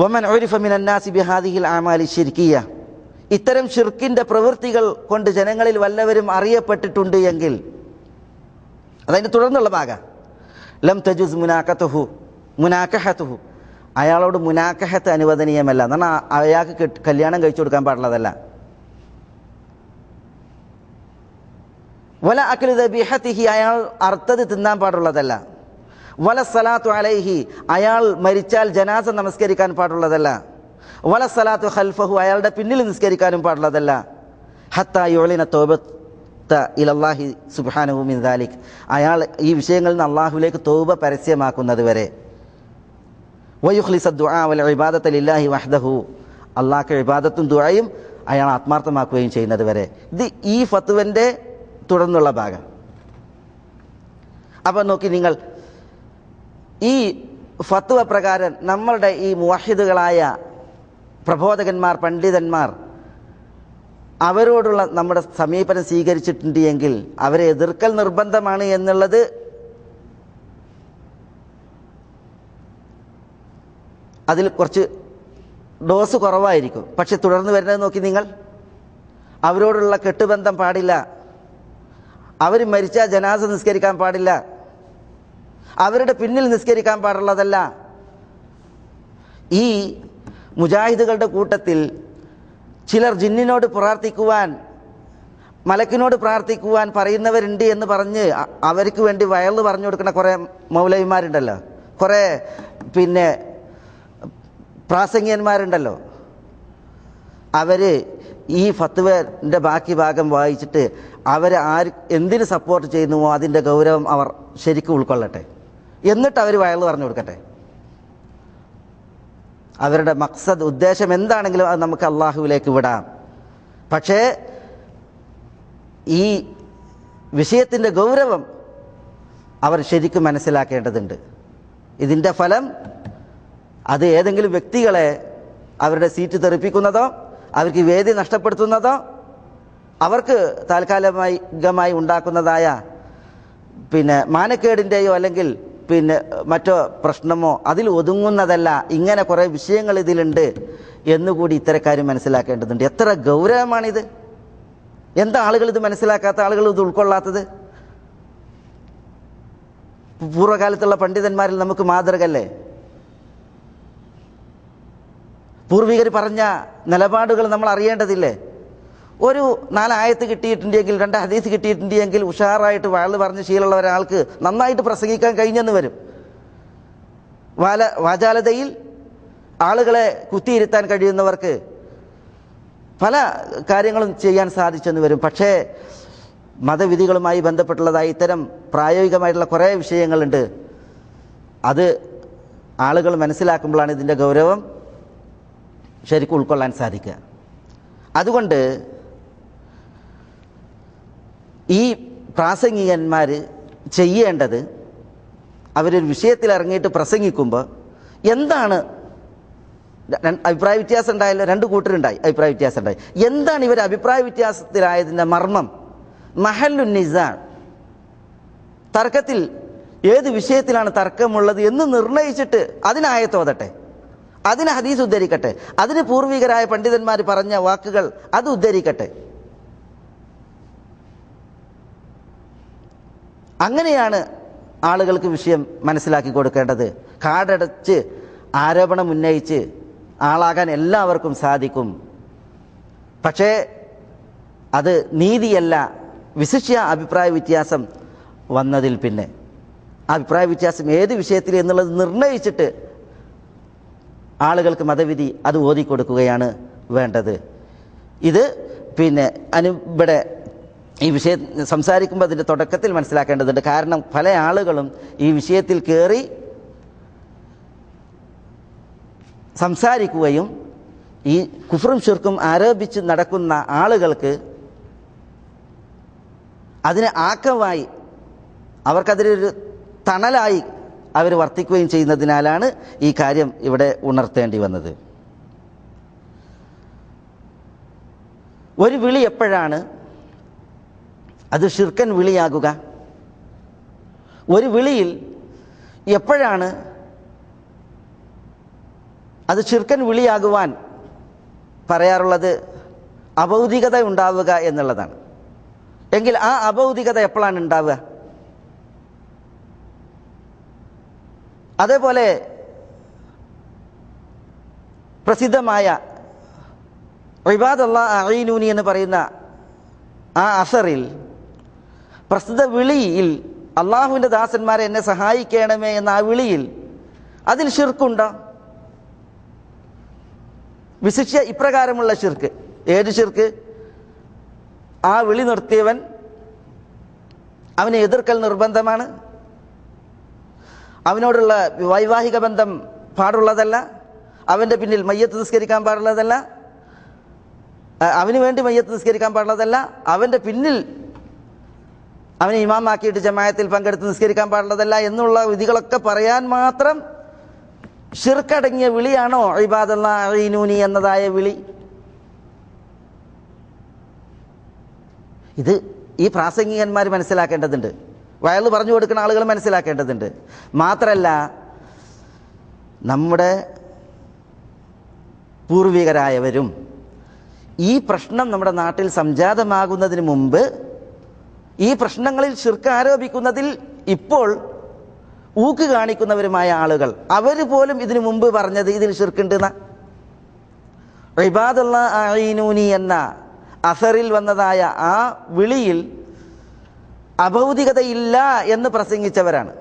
വമൻ ഉരിഫ മിനൻ നാസി ബിഹാദിഹിൽ അമാലി ശിർക്കിയ്യ, ഇത്തരം ഷിർക്കിൻ്റെ പ്രവൃത്തികൾ കൊണ്ട് ജനങ്ങളിൽ വല്ലവരും അറിയപ്പെട്ടിട്ടുണ്ട് എങ്കിൽ, അതതിൻ്റെ തുടർന്നുള്ള ഭാഗം, ലം തജുസ് മുനാക്കഹത്തുഹു, അയാളോട് മുനാക്കഹത്ത് അനുവദനീയമല്ല. എന്നാൽ അയാൾക്ക് കല്യാണം കഴിച്ചു കൊടുക്കാൻ പാടുള്ളതല്ല. വല അക്ലു ദബീഹതിഹി, അയാൾ അർത്തത് തിന്നാൻ പാടുള്ളതല്ല. വല സലാത്തു അലൈഹി, അയാൾ മരിച്ചാൽ ജനാസ നമസ്കരിക്കാൻ പാടുള്ളതല്ല. വല സലാത്തു ഖൽഫഹു, അയാളുടെ പിന്നിൽ നിസ്കരിക്കാനും പാടുള്ളതല്ല. ഹത്താ യുഅ്ലിന തൗബത ഇലല്ലാഹി സുബ്ഹാനഹു മിൻ ദാലിക്, അയാൾ ഈ വിഷയങ്ങളിൽ നിന്ന് അള്ളാഹുവിലേക്ക് തൗബ പരസ്യമാക്കുന്നത് വരെ. വയുഖ്ലിസ ദുആ വൽ ഇബാദത ലില്ലാഹി വഹ്ദഹു, അള്ളാഹ്ക്ക് ഇബാദത്തും ദുആയും അയാൾ ആത്മാർത്ഥമാക്കുകയും ചെയ്യുന്നത് വരെ. ഇത് ഈ ഫത്വന്റെ തുടർന്നുള്ള ഭാഗം. അപ്പം നോക്കി നിങ്ങൾ, ഈ ഫത്വ പ്രകാരം നമ്മളുടെ ഈ മുവഹിദുകളായ പ്രബോധകന്മാർ, പണ്ഡിതന്മാർ, അവരോടുള്ള നമ്മുടെ സമീപനം സ്വീകരിച്ചിട്ടുണ്ട് എങ്കിൽ അവരെ എതിർക്കൽ നിർബന്ധമാണ് എന്നുള്ളത് അതിൽ കുറച്ച് ഡോസ് കുറവായിരിക്കും. പക്ഷെ തുടർന്ന് വരുന്നത് നോക്കി നിങ്ങൾ, അവരോടുള്ള കെട്ടുബന്ധം പാടില്ല, അവർ മരിച്ചാൽ ജനാസ നിസ്കരിക്കാൻ പാടില്ല, അവരുടെ പിന്നിൽ നിസ്കരിക്കാൻ പാടുള്ളതല്ല. ഈ മുജാഹിദുകളുടെ കൂട്ടത്തിൽ ചിലർ ജിന്നിനോട് പ്രാർത്ഥിക്കുവാൻ, മലക്കിനോട് പ്രാർത്ഥിക്കുവാൻ പറയുന്നവരുണ്ട് എന്ന് പറഞ്ഞ് അവർക്ക് വേണ്ടി വയല് പറഞ്ഞു കൊടുക്കുന്ന കുറേ മൗലവിമാരുണ്ടല്ലോ, കുറേ പ്രാസംഗികന്മാരുണ്ടല്ലോ. അവർ ഈ ഫത്വൻ്റെ ബാക്കി ഭാഗം വായിച്ചിട്ട് അവർ എന്തിന് സപ്പോർട്ട് ചെയ്യുന്നുവോ അതിൻ്റെ ഗൗരവം അവർ ശരിക്കും ഉൾക്കൊള്ളട്ടെ, എന്നിട്ട് അവർ വയല് പറഞ്ഞു കൊടുക്കട്ടെ. അവരുടെ മക്സദ്, ഉദ്ദേശം എന്താണെങ്കിലും അത് നമുക്ക് അള്ളാഹുവിലേക്ക് വിടാം. പക്ഷേ ഈ വിഷയത്തിൻ്റെ ഗൗരവം അവർ ശരിക്കും മനസ്സിലാക്കേണ്ടതുണ്ട്. ഇതിൻ്റെ ഫലം അത് ഏതെങ്കിലും വ്യക്തികളെ അവരുടെ സീറ്റ് തെറിപ്പിക്കുന്നതോ അവർക്ക് വേദി നഷ്ടപ്പെടുത്തുന്നതോ അവർക്ക് താൽക്കാലികമായി ഉണ്ടാക്കുന്നതായ മാനക്കേടിൻ്റെയോ അല്ലെങ്കിൽ മറ്റോ പ്രശ്നമോ അതിൽ ഒതുങ്ങുന്നതല്ല. ഇങ്ങനെ കുറേ വിഷയങ്ങൾ ഇതിലുണ്ട് എന്നുകൂടി ഇത്തരക്കാർ മനസ്സിലാക്കേണ്ടതുണ്ട്. എത്ര ഗൗരവമാണിത്! എന്താ ആളുകൾ ഇത് മനസ്സിലാക്കാത്ത, ആളുകൾ ഇത് ഉൾക്കൊള്ളാത്തത്? പൂർവ്വകാലത്തുള്ള പണ്ഡിതന്മാരിൽ നമുക്ക് മാതൃകല്ലേ? പൂർവികർ പറഞ്ഞ നിലപാടുകൾ നമ്മൾ അറിയേണ്ടതില്ലേ? ഒരു 4 ആയത്ത് കിട്ടിയിട്ടുണ്ടെങ്കിൽ, 2 ഹദീസ് കിട്ടിയിട്ടുണ്ടെങ്കിൽ ഉഷാറായിട്ട് വയല് പറഞ്ഞ് ശീലമുള്ള ഒരാൾക്ക് നന്നായിട്ട് പ്രസംഗിക്കാൻ കഴിഞ്ഞെന്ന് വരും. വാചാലതയിൽ ആളുകളെ കുത്തിയിരുത്താൻ കഴിയുന്നവർക്ക് പല കാര്യങ്ങളും ചെയ്യാൻ സാധിച്ചെന്ന് വരും. പക്ഷേ മതവിധികളുമായി ബന്ധപ്പെട്ടുള്ളതായി ഇത്തരം പ്രായോഗികമായിട്ടുള്ള കുറേ വിഷയങ്ങളുണ്ട്. അത് ആളുകൾ മനസ്സിലാക്കുമ്പോഴാണ് ഇതിൻ്റെ ഗൗരവം ശരിക്കും ഉൾക്കൊള്ളാൻ സാധിക്കുക. അതുകൊണ്ട് ഈ പ്രാസംഗികന്മാർ ചെയ്യേണ്ടത്, അവരൊരു വിഷയത്തിൽ ഇറങ്ങിയിട്ട് പ്രസംഗിക്കുമ്പോൾ എന്താണ് അഭിപ്രായ വ്യത്യാസം ഉണ്ടായല്ലോ, 2 കൂട്ടരുണ്ടായി, അഭിപ്രായ വ്യത്യാസം ഉണ്ടായി. എന്താണ് ഇവർ അഭിപ്രായ വ്യത്യാസത്തിലായതിൻ്റെ മർമ്മം? മഹല്ലുൻ നിസാ, തർക്കത്തിൽ ഏത് വിഷയത്തിലാണ് തർക്കമുള്ളത് എന്ന് നിർണയിച്ചിട്ട് അതിനായത്തോതട്ടെ, അതിന് ഹദീസ് ഉദ്ധരിക്കട്ടെ, അതിന് പൂർവികരായ പണ്ഡിതന്മാർ പറഞ്ഞ വാക്കുകൾ അത് ഉദ്ധരിക്കട്ടെ. അങ്ങനെയാണ് ആളുകൾക്ക് വിഷയം മനസ്സിലാക്കി കൊടുക്കേണ്ടത്. കാടടച്ച് ആരോപണം ഉന്നയിച്ച് ആളാകാൻ എല്ലാവർക്കും സാധിക്കും. പക്ഷേ അത് നീതിയല്ല. വിശിഷ്യ അഭിപ്രായ വ്യത്യാസം വന്നതിൽ പിന്നെ അഭിപ്രായ വ്യത്യാസം ഏത് വിഷയത്തിൽ എന്നുള്ളത് നിർണയിച്ചിട്ട് ആളുകൾക്ക് മതവിധി അത് ഓതിക്കൊടുക്കുകയാണ് വേണ്ടത്. ഇത് പിന്നെ ഇവിടെ ഈ വിഷയം സംസാരിക്കുമ്പോൾ അതിൻ്റെ തുടക്കത്തിൽ മനസ്സിലാക്കേണ്ടതുണ്ട്. കാരണം പല ആളുകളും ഈ വിഷയത്തിൽ കയറി സംസാരിക്കുകയും ഈ കുഫറും ശിർക്കും ആരോപിച്ച് നടക്കുന്ന ആളുകൾക്ക് അതിന് ആക്കമായി അവർക്കതിലൊരു തണലായി അവർ വർത്തിക്കുകയും ചെയ്യുന്നതിനാലാണ് ഈ കാര്യം ഇവിടെ ഉണർത്തേണ്ടി വന്നത്. ഒരു വിളി എപ്പോഴാണ് അത് ഷിർക്കൻ വിളിയാകുക? ഒരു വിളിയിൽ എപ്പോഴാണ് അത് ഷിർക്കൻ വിളിയാകുവാൻ പറയാറുള്ളത്? അഭൗതികത ഉണ്ടാവുക എന്നുള്ളതാണ്. എങ്കിൽ ആ അഭൗതികത എപ്പോഴാണ് ഉണ്ടാവുക? അതേപോലെ പ്രസിദ്ധമായ ഇബാദല്ലാഹ് അഈനൂനി എന്ന് പറയുന്ന ആ അസറിൽ പ്രസ്തുത വിളിയിൽ അള്ളാഹുവിൻ്റെ ദാസന്മാരെ എന്നെ സഹായിക്കണമേ എന്ന ആ വിളിയിൽ അതിൽ ഷിർക്കുണ്ടോ? വിശിഷ്യ ഇപ്രകാരമുള്ള ഷിർക്ക്. ഏത് ഷിർക്ക്? ആ വിളി നിർത്തിയവൻ അവനെ എതിർക്കൽ നിർബന്ധമാണ്. അവനോടുള്ള വൈവാഹിക ബന്ധം പാടുള്ളതല്ല. അവൻ്റെ പിന്നിൽ മയ്യത്ത് നിസ്കരിക്കാൻ പാടുള്ളതല്ല. അവന് വേണ്ടി മയ്യത്ത് നിസ്കരിക്കാൻ പാടുള്ളതല്ല. അവൻ്റെ പിന്നിൽ അവനെ ഇമാമാക്കിയിട്ട് ജമാഅത്തിൽ പങ്കെടുത്ത് നിസ്കരിക്കാൻ പാടുള്ളതല്ല എന്നുള്ള വിധികളൊക്കെ പറയാൻ മാത്രം ഷിർക്കടങ്ങിയ വിളിയാണോ ഇബാദല്ലാഹ് അഈനൂനി എന്നതായ വിളി? ഇത് ഈ പ്രാസംഗികന്മാർ മനസ്സിലാക്കേണ്ടതുണ്ട്. വയല് പറഞ്ഞു കൊടുക്കുന്ന ആളുകൾ മനസ്സിലാക്കേണ്ടതുണ്ട്. മാത്രമല്ല, നമ്മുടെ പൂർവികരായവരും ഈ പ്രശ്നം നമ്മുടെ നാട്ടിൽ സംജാതമാകുന്നതിന് മുമ്പ് ഈ പ്രശ്നങ്ങളിൽ ഷിർക്ക് ആരോപിക്കുന്നതിൽ ഇപ്പോൾ ഊക്ക് കാണിക്കുന്നവരുമായ ആളുകൾ അവർ പോലും ഇതിനു മുമ്പ് പറഞ്ഞത് ഇതിൽ ഷിർക്കുണ്ടെന്ന. ഇബാദല്ലാഹ് അഈനൂനി എന്ന അസറിൽ വന്നതായ ആ വിളിയിൽ അഭൗതികതയില്ല എന്ന് പ്രസംഗിച്ചവരാണ്.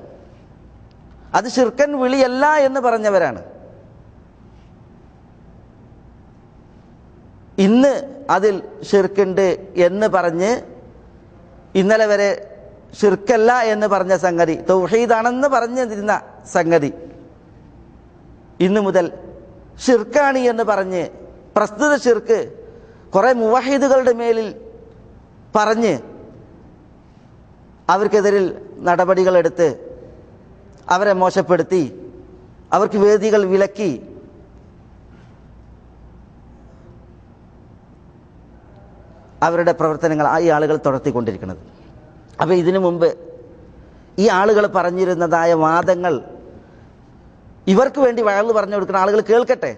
അത് ഷിർക്കൻ വിളിയല്ല എന്ന് പറഞ്ഞവരാണ്. ഇന്ന് അതിൽ ഷിർക്കുണ്ട് എന്ന് പറഞ്ഞ് ഇന്നലെ വരെ ഷിർക്കല്ല എന്ന് പറഞ്ഞ സംഗതി, തൗഹീദാണെന്ന് പറഞ്ഞിരുന്ന സംഗതി ഇന്നു മുതൽ ഷിർക്കാണ് എന്ന് പറഞ്ഞ് പ്രസ്തുത ഷിർക്ക് കുറെ മുവഹിദുകളുടെ മേലിൽ പറഞ്ഞ് അവർക്കെതിരിൽ നടപടികളെടുത്ത് അവരെ മോശപ്പെടുത്തി അവർക്ക് വേദികൾ വിലക്കി അവരുടെ പ്രവർത്തനങ്ങൾ ഈ ആളുകൾ തുടർത്തിക്കൊണ്ടിരിക്കുന്നത്. അപ്പോൾ ഇതിനു മുമ്പ് ഈ ആളുകൾ പറഞ്ഞിരുന്നതായ വാദങ്ങൾ ഇവർക്ക് വേണ്ടി വയല് പറഞ്ഞു കൊടുക്കുന്ന ആളുകൾ കേൾക്കട്ടെ.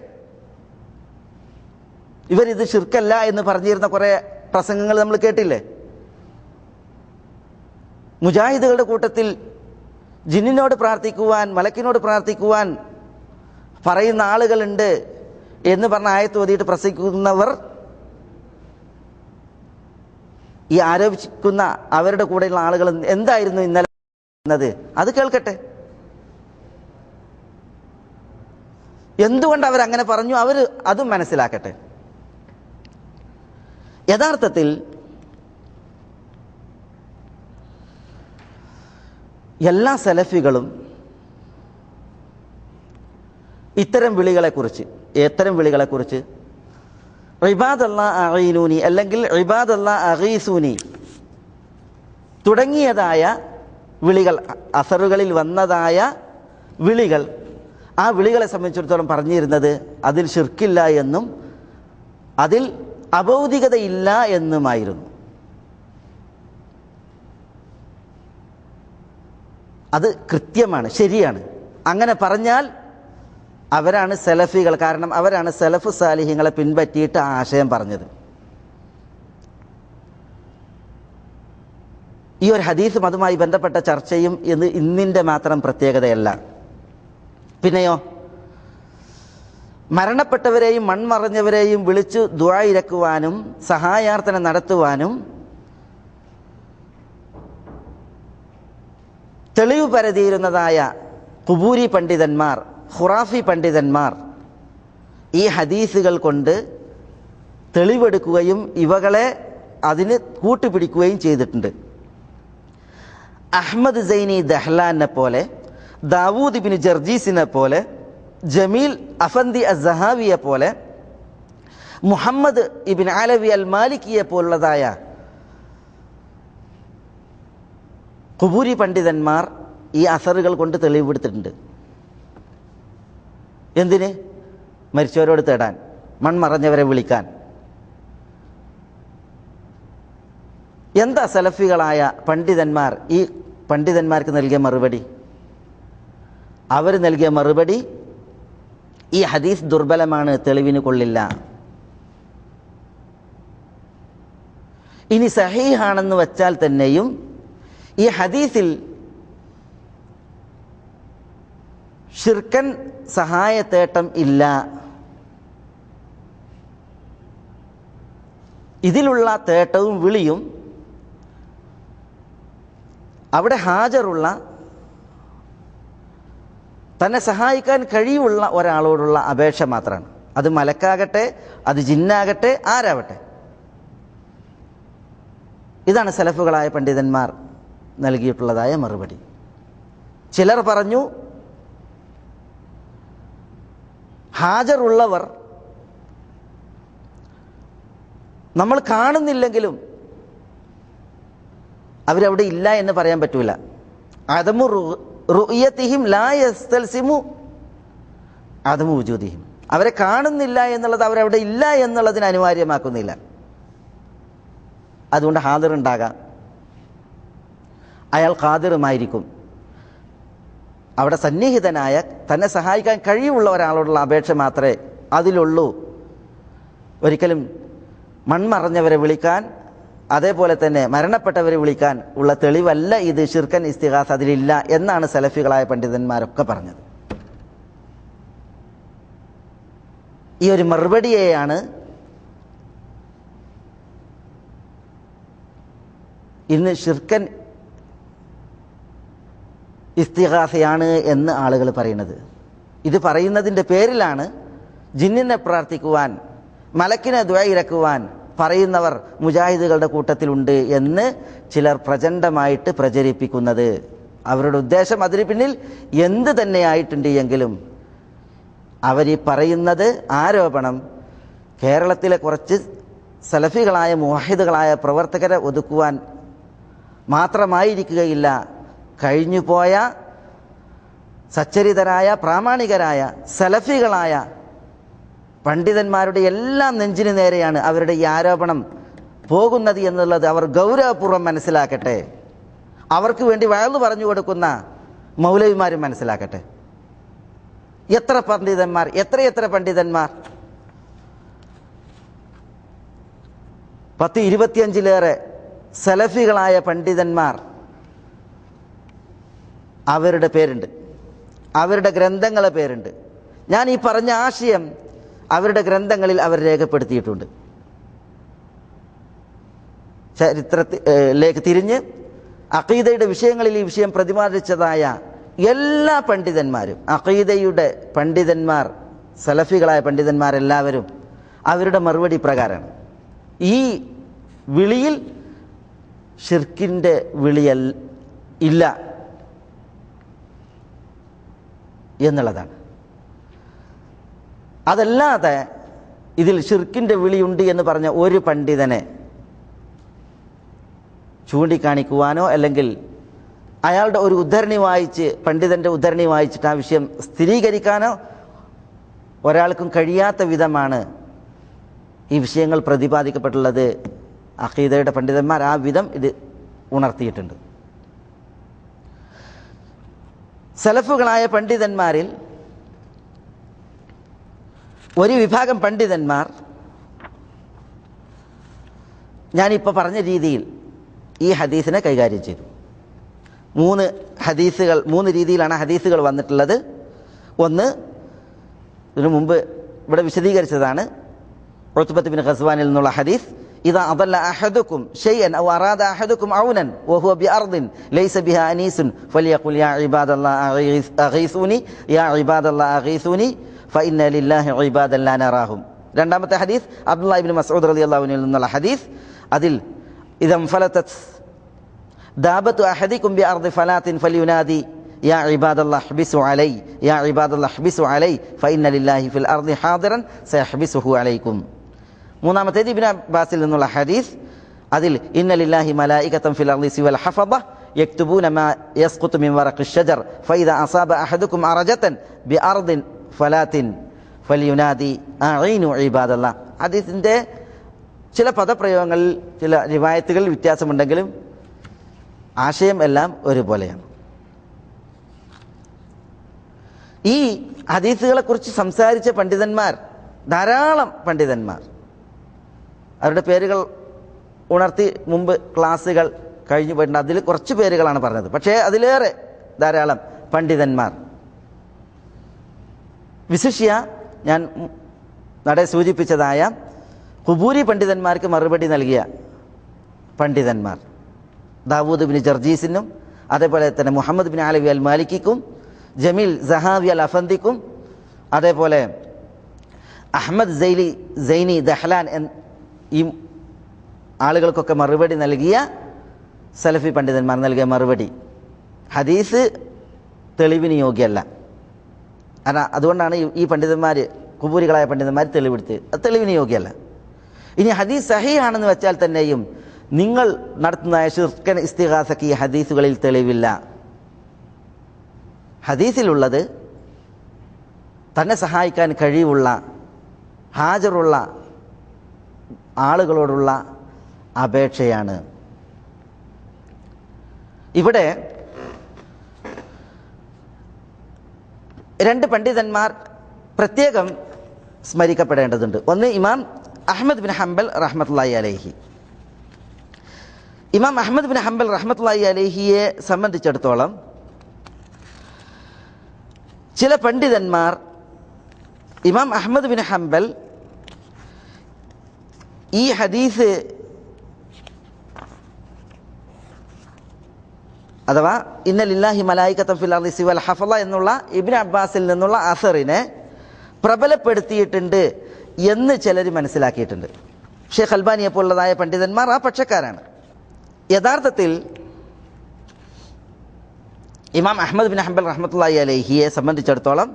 ഇവരിത് ഷിർക്കല്ല എന്ന് പറഞ്ഞിരുന്ന കുറേ പ്രസംഗങ്ങൾ നമ്മൾ കേട്ടില്ലേ? മുജാഹിദുകളുടെ കൂട്ടത്തിൽ ജിന്നിനോട് പ്രാർത്ഥിക്കുവാൻ, മലക്കിനോട് പ്രാർത്ഥിക്കുവാൻ പറയുന്ന ആളുകളുണ്ട് എന്ന് പറഞ്ഞ ആയത്ത് ഓതിയിട്ട് പ്രസംഗിക്കുന്നവർ ഈ ആരോപിക്കുന്ന അവരുടെ കൂടെയുള്ള ആളുകൾ എന്തായിരുന്നു ഇന്നലെ എന്നത് അത് കേൾക്കട്ടെ. എന്തുകൊണ്ട് അവരങ്ങനെ പറഞ്ഞു അവർ അതും മനസ്സിലാക്കട്ടെ. യഥാർത്ഥത്തിൽ എല്ലാ സലഫികളും ഇത്തരം വിളികളെക്കുറിച്ച് ഇബാദല്ലാഹ് അഈനൂനി അല്ലെങ്കിൽ ഇബാദല്ലാഹ് അഗീസൂനി തുടങ്ങിയതായ വിളികൾ, അസറുകളിൽ വന്നതായ വിളികൾ, ആ വിളികളെ സംബന്ധിച്ചിടത്തോളം പറഞ്ഞിരുന്നത് അതിൽ ഷിർക്കില്ല എന്നും അതിൽ അഭൗതികതയില്ല എന്നുമായിരുന്നു. അത് കൃത്യമാണ്, ശരിയാണ്. അങ്ങനെ പറഞ്ഞാൽ അവരാണ് സലഫികൾ. കാരണം അവരാണ് സലഫ് സാലിഹ്യങ്ങളെ പിൻപറ്റിയിട്ട് ആ ആശയം പറഞ്ഞത്. ഈ ഒരു ഹദീസും അതുമായി ബന്ധപ്പെട്ട ചർച്ചയും ഇന്നിൻ്റെ മാത്രം പ്രത്യേകതയല്ല. പിന്നെയോ, മരണപ്പെട്ടവരെയും മൺമറഞ്ഞവരെയും വിളിച്ചു ദുആ ഇരക്കുവാനും സഹായാർത്ഥന നടത്തുവാനും തെളിവ് പരതിയിരുന്നതായ ഖുബൂരി പണ്ഡിതന്മാർ, ഖുറാഫി പണ്ഡിതന്മാർ ഈ ഹദീസുകൾ കൊണ്ട് തെളിവെടുക്കുകയും ഇവകളെ അതിന് കൂട്ടുപിടിക്കുകയും ചെയ്തിട്ടുണ്ട്. അഹ്മദ് സൈനി ദഹ്ലാനെ പോലെ, ദാവൂദ് ഇബ്നു ജർജീസിനെ പോലെ, ജമീൽ അഫന്ദി അസ്സഹാവിയെ പോലെ, മുഹമ്മദ് ഇബ്നു അലവി അൽ മാലിക്കിയെ പോലുള്ളതായ ഖുബൂരി പണ്ഡിതന്മാർ ഈ അസറുകൾ കൊണ്ട് തെളിവെടുത്തിട്ടുണ്ട്. എന്തിന്? മരിച്ചവരോട് തേടാൻ, മൺമറഞ്ഞവരെ വിളിക്കാൻ. എന്താ സലഫികളായ പണ്ഡിതന്മാർ ഈ പണ്ഡിതന്മാർക്ക് നൽകിയ മറുപടി? അവർ നൽകിയ മറുപടി, ഈ ഹദീസ് ദുർബലമാണ്, തെളിവിന് കൊള്ളില്ല. ഇനി സഹീഹാണെന്ന് വച്ചാൽ തന്നെയും ഈ ഹദീസിൽ ഷിർക്കൻ സഹായത്തേട്ടം ഇല്ല. ഇതിലുള്ള തേട്ടവും വിളിയും അവിടെ ഹാജറുള്ള, തന്നെ സഹായിക്കാൻ കഴിവുള്ള ഒരാളോടുള്ള അപേക്ഷ മാത്രമാണ്. അത് മലക്കാകട്ടെ, അത് ജിന്നാകട്ടെ, ആരാവട്ടെ. ഇതാണ് സലഫുകളായ പണ്ഡിതന്മാർ നൽകിയിട്ടുള്ളതായ മറുപടി. ചിലർ പറഞ്ഞു, ഹാജറുള്ളവർ നമ്മൾ കാണുന്നില്ലെങ്കിലും അവരവിടെ ഇല്ല എന്ന് പറയാൻ പറ്റൂല. അദമു റുയതിഹിം ലാ യസ്തൽസിമു അദമു വുജൂദിഹിം. അവരെ കാണുന്നില്ല എന്നുള്ളത് അവരവിടെ ഇല്ല എന്നുള്ളതിന് അനിവാര്യമാക്കുന്നില്ല. അതുകൊണ്ട് ഹാദിർ ഉണ്ടാകാം, അയാൾ ഖാദിറുമായിരിക്കും. അവിടെ സന്നിഹിതനായ, തന്നെ സഹായിക്കാൻ കഴിവുള്ള ഒരാളോടുള്ള അപേക്ഷ മാത്രമേ അതിലുള്ളൂ. ഒരിക്കലും മൺമറഞ്ഞവരെ വിളിക്കാൻ, അതേപോലെ തന്നെ മരണപ്പെട്ടവരെ വിളിക്കാൻ ഉള്ള തെളിവല്ല ഇത്. ഷിർക്കൻ ഇസ്തിഗാസ അതിലില്ല എന്നാണ് സലഫികളായ പണ്ഡിതന്മാരൊക്കെ പറഞ്ഞത്. ഈ ഒരു മറുപടിയെയാണ് ഇന്ന് ഷിർക്കൻ ഇസ്തിഗാസയാണ് എന്ന് ആളുകൾ പറയുന്നത്. ഇത് പറയുന്നതിൻ്റെ പേരിലാണ് ജിന്നിനെ പ്രാർത്ഥിക്കുവാൻ, മലക്കിനെ ദുആ ഇരക്കുവാൻ പറയുന്നവർ മുജാഹിദുകളുടെ കൂട്ടത്തിലുണ്ട് എന്ന് ചിലർ പ്രചണ്ഡമായിട്ട് പ്രചരിപ്പിക്കുന്നത്. അവരുടെ ഉദ്ദേശം അതിന് പിന്നിൽ എന്ത് തന്നെയായിട്ടുണ്ട് എങ്കിലും അവരീ പറയുന്നത് ആരോപണം കേരളത്തിലെ കുറച്ച് സലഫികളായ മുവഹിദുകളായ പ്രവർത്തകരെ ഒതുക്കുവാൻ മാത്രമായിരിക്കുകയില്ല. കഴിഞ്ഞുപോയ സച്ചരിതരായ പ്രാമാണികരായ സലഫികളായ പണ്ഡിതന്മാരുടെ എല്ലാം നെഞ്ചിന് നേരെയാണ് അവരുടെ ഈ ആരോപണം പോകുന്നത് എന്നുള്ളത് അവർ ഗൗരവപൂർവ്വം മനസ്സിലാക്കട്ടെ. അവർക്ക് വേണ്ടി വഴന്നു പറഞ്ഞു കൊടുക്കുന്ന മൗലവിമാരും മനസ്സിലാക്കട്ടെ. എത്ര പണ്ഡിതന്മാർ, എത്രയെത്ര പണ്ഡിതന്മാർ, 10-25 സലഫികളായ പണ്ഡിതന്മാർ അവരുടെ പേരുണ്ട്, അവരുടെ ഗ്രന്ഥങ്ങളെ പേരുണ്ട്. ഞാൻ ഈ പറഞ്ഞ ആശയം അവരുടെ ഗ്രന്ഥങ്ങളിൽ അവർ രേഖപ്പെടുത്തിയിട്ടുണ്ട്. ചരിത്രത്തിലേക്ക് തിരിഞ്ഞ് അഖീദയുടെ വിഷയങ്ങളിൽ ഈ വിഷയം പ്രതിപാദിച്ചതായ എല്ലാ പണ്ഡിതന്മാരും, അഖീദയുടെ പണ്ഡിതന്മാർ, സലഫികളായ പണ്ഡിതന്മാരെല്ലാവരും അവരുടെ മറുപടി പ്രകാരമാണ് ഈ വിളിയിൽ ഷിർക്കിൻ്റെ വിളിയൽ ഇല്ല എന്നുള്ളതാണ്. അതല്ലാതെ ഇതിൽ ഷിർക്കിൻ്റെ വിളിയുണ്ട് എന്ന് പറഞ്ഞ ഒരു പണ്ഡിതനെ ചൂണ്ടിക്കാണിക്കുവാനോ അല്ലെങ്കിൽ അയാളുടെ ഒരു ഉദ്ധരണി വായിച്ച്, പണ്ഡിതൻ്റെ ഉദ്ധരണി വായിച്ചിട്ട് ആ വിഷയം സ്ഥിരീകരിക്കാനോ ഒരാൾക്കും കഴിയാത്ത വിധമാണ് ഈ വിഷയങ്ങൾ പ്രതിപാദിക്കപ്പെട്ടുള്ളത്. അഖീദയുടെ പണ്ഡിതന്മാർ ആ വിധം ഇത് ഉണർത്തിയിട്ടുണ്ട്. സലഫുകളായ പണ്ഡിതന്മാരിൽ ഒരു വിഭാഗം പണ്ഡിതന്മാർ ഞാനിപ്പോൾ പറഞ്ഞ രീതിയിൽ ഈ ഹദീസിനെ കൈകാര്യം ചെയ്തു. മൂന്ന് രീതിയിലാണ് ഹദീസുകൾ വന്നിട്ടുള്ളത്. ഒന്ന്, ഇതിനു മുമ്പ് ഇവിടെ വിശദീകരിച്ചതാണ്. ഉത്ബത്ത് ബിൻ ഖസ്വാനിൽ നിന്നുള്ള ഹദീസ്, ഇദാ അദല്ല അഹദുക്കും ഷൈഅൻ ഔ അറാദ അഹദുക്കും ഔനൻ വഹുവ ബിഅർദിൻ ലൈസ ബിഹാ അനീസുൻ ഫലിയഖുൽ യാ ഇബാദല്ലാഹി അഗീസൂനി യാ ഇബാദല്ലാഹി അഗീസൂനി ഫഇന്ന ലില്ലാഹി ഇബാദൻ ലാ നറാഹും. രണ്ടാമത്തെ ഹദീസ് അബ്ദുല്ലാഹി ഇബ്നു മസ്ഊദ് റളിയല്ലാഹു അൻഹു നിന്നുള്ള ഹദീസ്. അതിൽ ഇദം ഫലതത് ദാബത്തു അഹദിക്കും ബിഅർദി ഫലാത്തിൻ ഫലിയുനാദി യാ ഇബാദല്ലാഹി ഹ്ബിസു അലൈ യാ ഇബാദല്ലാഹി ഹ്ബിസു അലൈ ഫഇന്ന ലില്ലാഹി ഫിൽ അർദി ഹാദിറൻ സയഹ്ബിസുഹു അലൈക്കും. മൂന്നാമത്തേത് ഇബ്നു അബ്ബാസിൽ നിന്നുള്ള ഹദീസ്. അതിൽ ഇന്ന ലില്ലാഹി മലായികതൻ ഫിൽ അർദി സിവൽ ഹഫദ യക്തുബൂന മാ യസ്ഖുതു മിൻ വറഖിശ് ശജർ ഫഇദാ അസാബ അഹദുക്കും അറജതൻ ബിഅർദിൻ ഫലാത്തിൻ ഫലിയുനാദി അഈനു ഇബാദല്ലാഹ്. ഹദീസിന്റെ ചില പദപ്രയോഗങ്ങളിൽ ചില റിവായത്തുകളിൽ വ്യത്യാസമുണ്ടെങ്കിലും ആശയം എല്ലാം ഒരുപോലെയാണ്. ഈ ഹദീസുകളെ കുറിച്ച് സംസാരിച്ച പണ്ഡിതന്മാർ, ധാരാളം പണ്ഡിതന്മാർ, അവരുടെ പേരുകൾ ഉണർത്തി മുമ്പ് ക്ലാസ്സുകൾ കഴിഞ്ഞു പോയിട്ടുണ്ട്. അതിൽ കുറച്ച് പേരുകളാണ് പറഞ്ഞത്. പക്ഷേ അതിലേറെ ധാരാളം പണ്ഡിതന്മാർ, വിശിഷ്യ ഞാൻ നട സൂചിപ്പിച്ചതായ ഖുബൂരി പണ്ഡിതന്മാർക്ക് മറുപടി നൽകിയ പണ്ഡിതന്മാർ, ദാവൂദ് ബിൻ ജർജീസിനും അതേപോലെ തന്നെ മുഹമ്മദ് ബിൻ അലവി അൽ മാലിക്കിക്കും ജമീൽ സഹാവി അൽ അഫന്ദിക്കും അതേപോലെ അഹമ്മദ് സൈനി ദഹ്ലാൻ ഈ ആളുകൾക്കൊക്കെ മറുപടി നൽകിയ സലഫി പണ്ഡിതന്മാർ നൽകിയ മറുപടി ഹദീസ് തെളിവിന് യോഗ്യമല്ല. അതുകൊണ്ടാണ് ഈ പണ്ഡിതന്മാർ, ഖുബൂരികളായ പണ്ഡിതന്മാർ തെളിവിന് യോഗ്യമല്ല. ഇനി ഹദീസ് സഹീഹാണെന്ന് വെച്ചാൽ തന്നെയും നിങ്ങൾ നടത്തുന്ന ശിർക്കൻ ഇസ്തിഗാസക്ക് ഈ ഹദീസുകളിൽ തെളിവില്ല. ഹദീസിലുള്ളത് തന്നെ സഹായിക്കാൻ കഴിവുള്ള ഹാജറുള്ള ആളുകളോടുള്ള അപേക്ഷയാണ്. ഇവിടെ രണ്ട് പണ്ഡിതന്മാർ പ്രത്യേകം സ്മരിക്കപ്പെടേണ്ടതുണ്ട്. ഒന്ന് ഇമാം അഹ്മദ് ബിൻ ഹംബൽ റഹ്മത്തുള്ളാഹി അലൈഹി. ഇമാം അഹ്മദ് ബിൻ ഹംബൽ റഹ്മത്തുള്ളാഹി അലൈഹിയെ സംബന്ധിച്ചിടത്തോളം ചില പണ്ഡിതന്മാർ ഇമാം അഹ്മദ് ബിൻ ഹംബൽ ഈ ഹദീസ് അഥവാ ഇന്ന ലില്ലാഹി മലായികതൻ ഫിൽ അർദി സിവൽ ഹഫള എന്നുള്ള ഇബ്നു അബ്ബാസിൽ നിന്നുള്ള അസറിനെ പ്രബലപ്പെടുത്തിയിട്ടുണ്ട് എന്ന് ചിലർ മനസ്സിലാക്കിയിട്ടുണ്ട്. ഷെയ്ഖ് അൽബാനിയെ പോലുള്ളതായ പണ്ഡിതന്മാർ ആ പക്ഷക്കാരാണ്. യഥാർത്ഥത്തിൽ ഇമാം അഹ്മദ് ബിൻ ഹംബൽ റഹ്മത്തുള്ളാഹി അലൈഹിയെ സംബന്ധിച്ചിടത്തോളം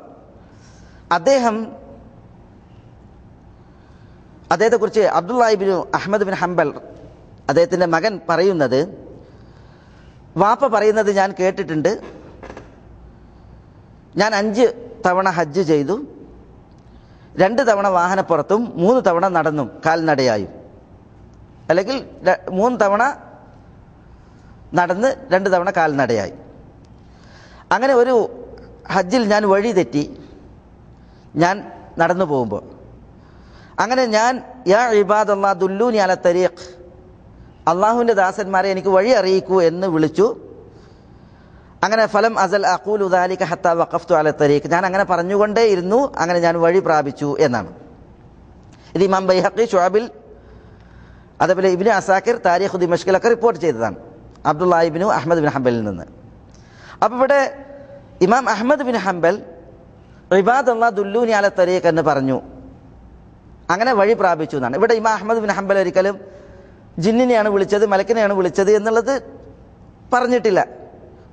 അദ്ദേഹത്തെക്കുറിച്ച് Abdullahi bin Ahmad bin Hanbal അദ്ദേഹത്തിൻ്റെ മകൻ പറയുന്നത്, വാപ്പ പറയുന്നത് ഞാൻ കേട്ടിട്ടുണ്ട്, ഞാൻ 5 തവണ ഹജ്ജ് ചെയ്തു, 2 തവണ വാഹനപ്പുറത്തും 3 തവണ നടന്നും കാൽനടയായും, അല്ലെങ്കിൽ 3 തവണ നടന്ന് 2 തവണ കാൽനടയായി. അങ്ങനെ ഒരു ഹജ്ജിൽ ഞാൻ വഴി തെറ്റി, ഞാൻ നടന്നു പോകുമ്പോൾ അങ്ങനെ ഞാൻ യാ ഇബാദല്ലാഹ് ദുല്ലൂനി അല തരീഖ്, അള്ളാഹുവിൻ്റെ ദാസന്മാരെ എനിക്ക് വഴി അറിയിക്കൂ എന്ന് വിളിച്ചു. അങ്ങനെ ഫലം അസൽ അഖൂലു ദാലിക ഹത്താ വഖഫ്തു അല തരീഖ്, ഞാൻ അങ്ങനെ പറഞ്ഞുകൊണ്ടേ ഇരുന്നു, അങ്ങനെ ഞാൻ വഴി പ്രാപിച്ചു എന്നാണ്. ഇത് ഇമാം ബൈഹഖി ശുഅബിൽ അതേപോലെ ഇബ്നു അസാക്കിർ താരീഖ് ദിമഷ്കിലൊക്കെ റിപ്പോർട്ട് ചെയ്തതാണ് അബ്ദുല്ലാഹി ഇബ്നു അഹ്മദ് ബിൻ ഹംബലിൽ നിന്ന്. അപ്പോൾ ഇവിടെ ഇമാം അഹ്മദ് ബിൻ ഹംബൽ ഇബാദല്ലാഹ് ദുല്ലൂനി അല തരീഖ് എന്ന് പറഞ്ഞു, അങ്ങനെ വഴി പ്രാപിച്ചു എന്നാണ്. ഇവിടെ ഇമാം അഹ്മദ് ബിൻ ഹംബൽ ഒരിക്കലും ജിന്നിനെയാണ് വിളിച്ചത്, മലക്കിനെയാണ് വിളിച്ചത് എന്നുള്ളത് പറഞ്ഞിട്ടില്ല.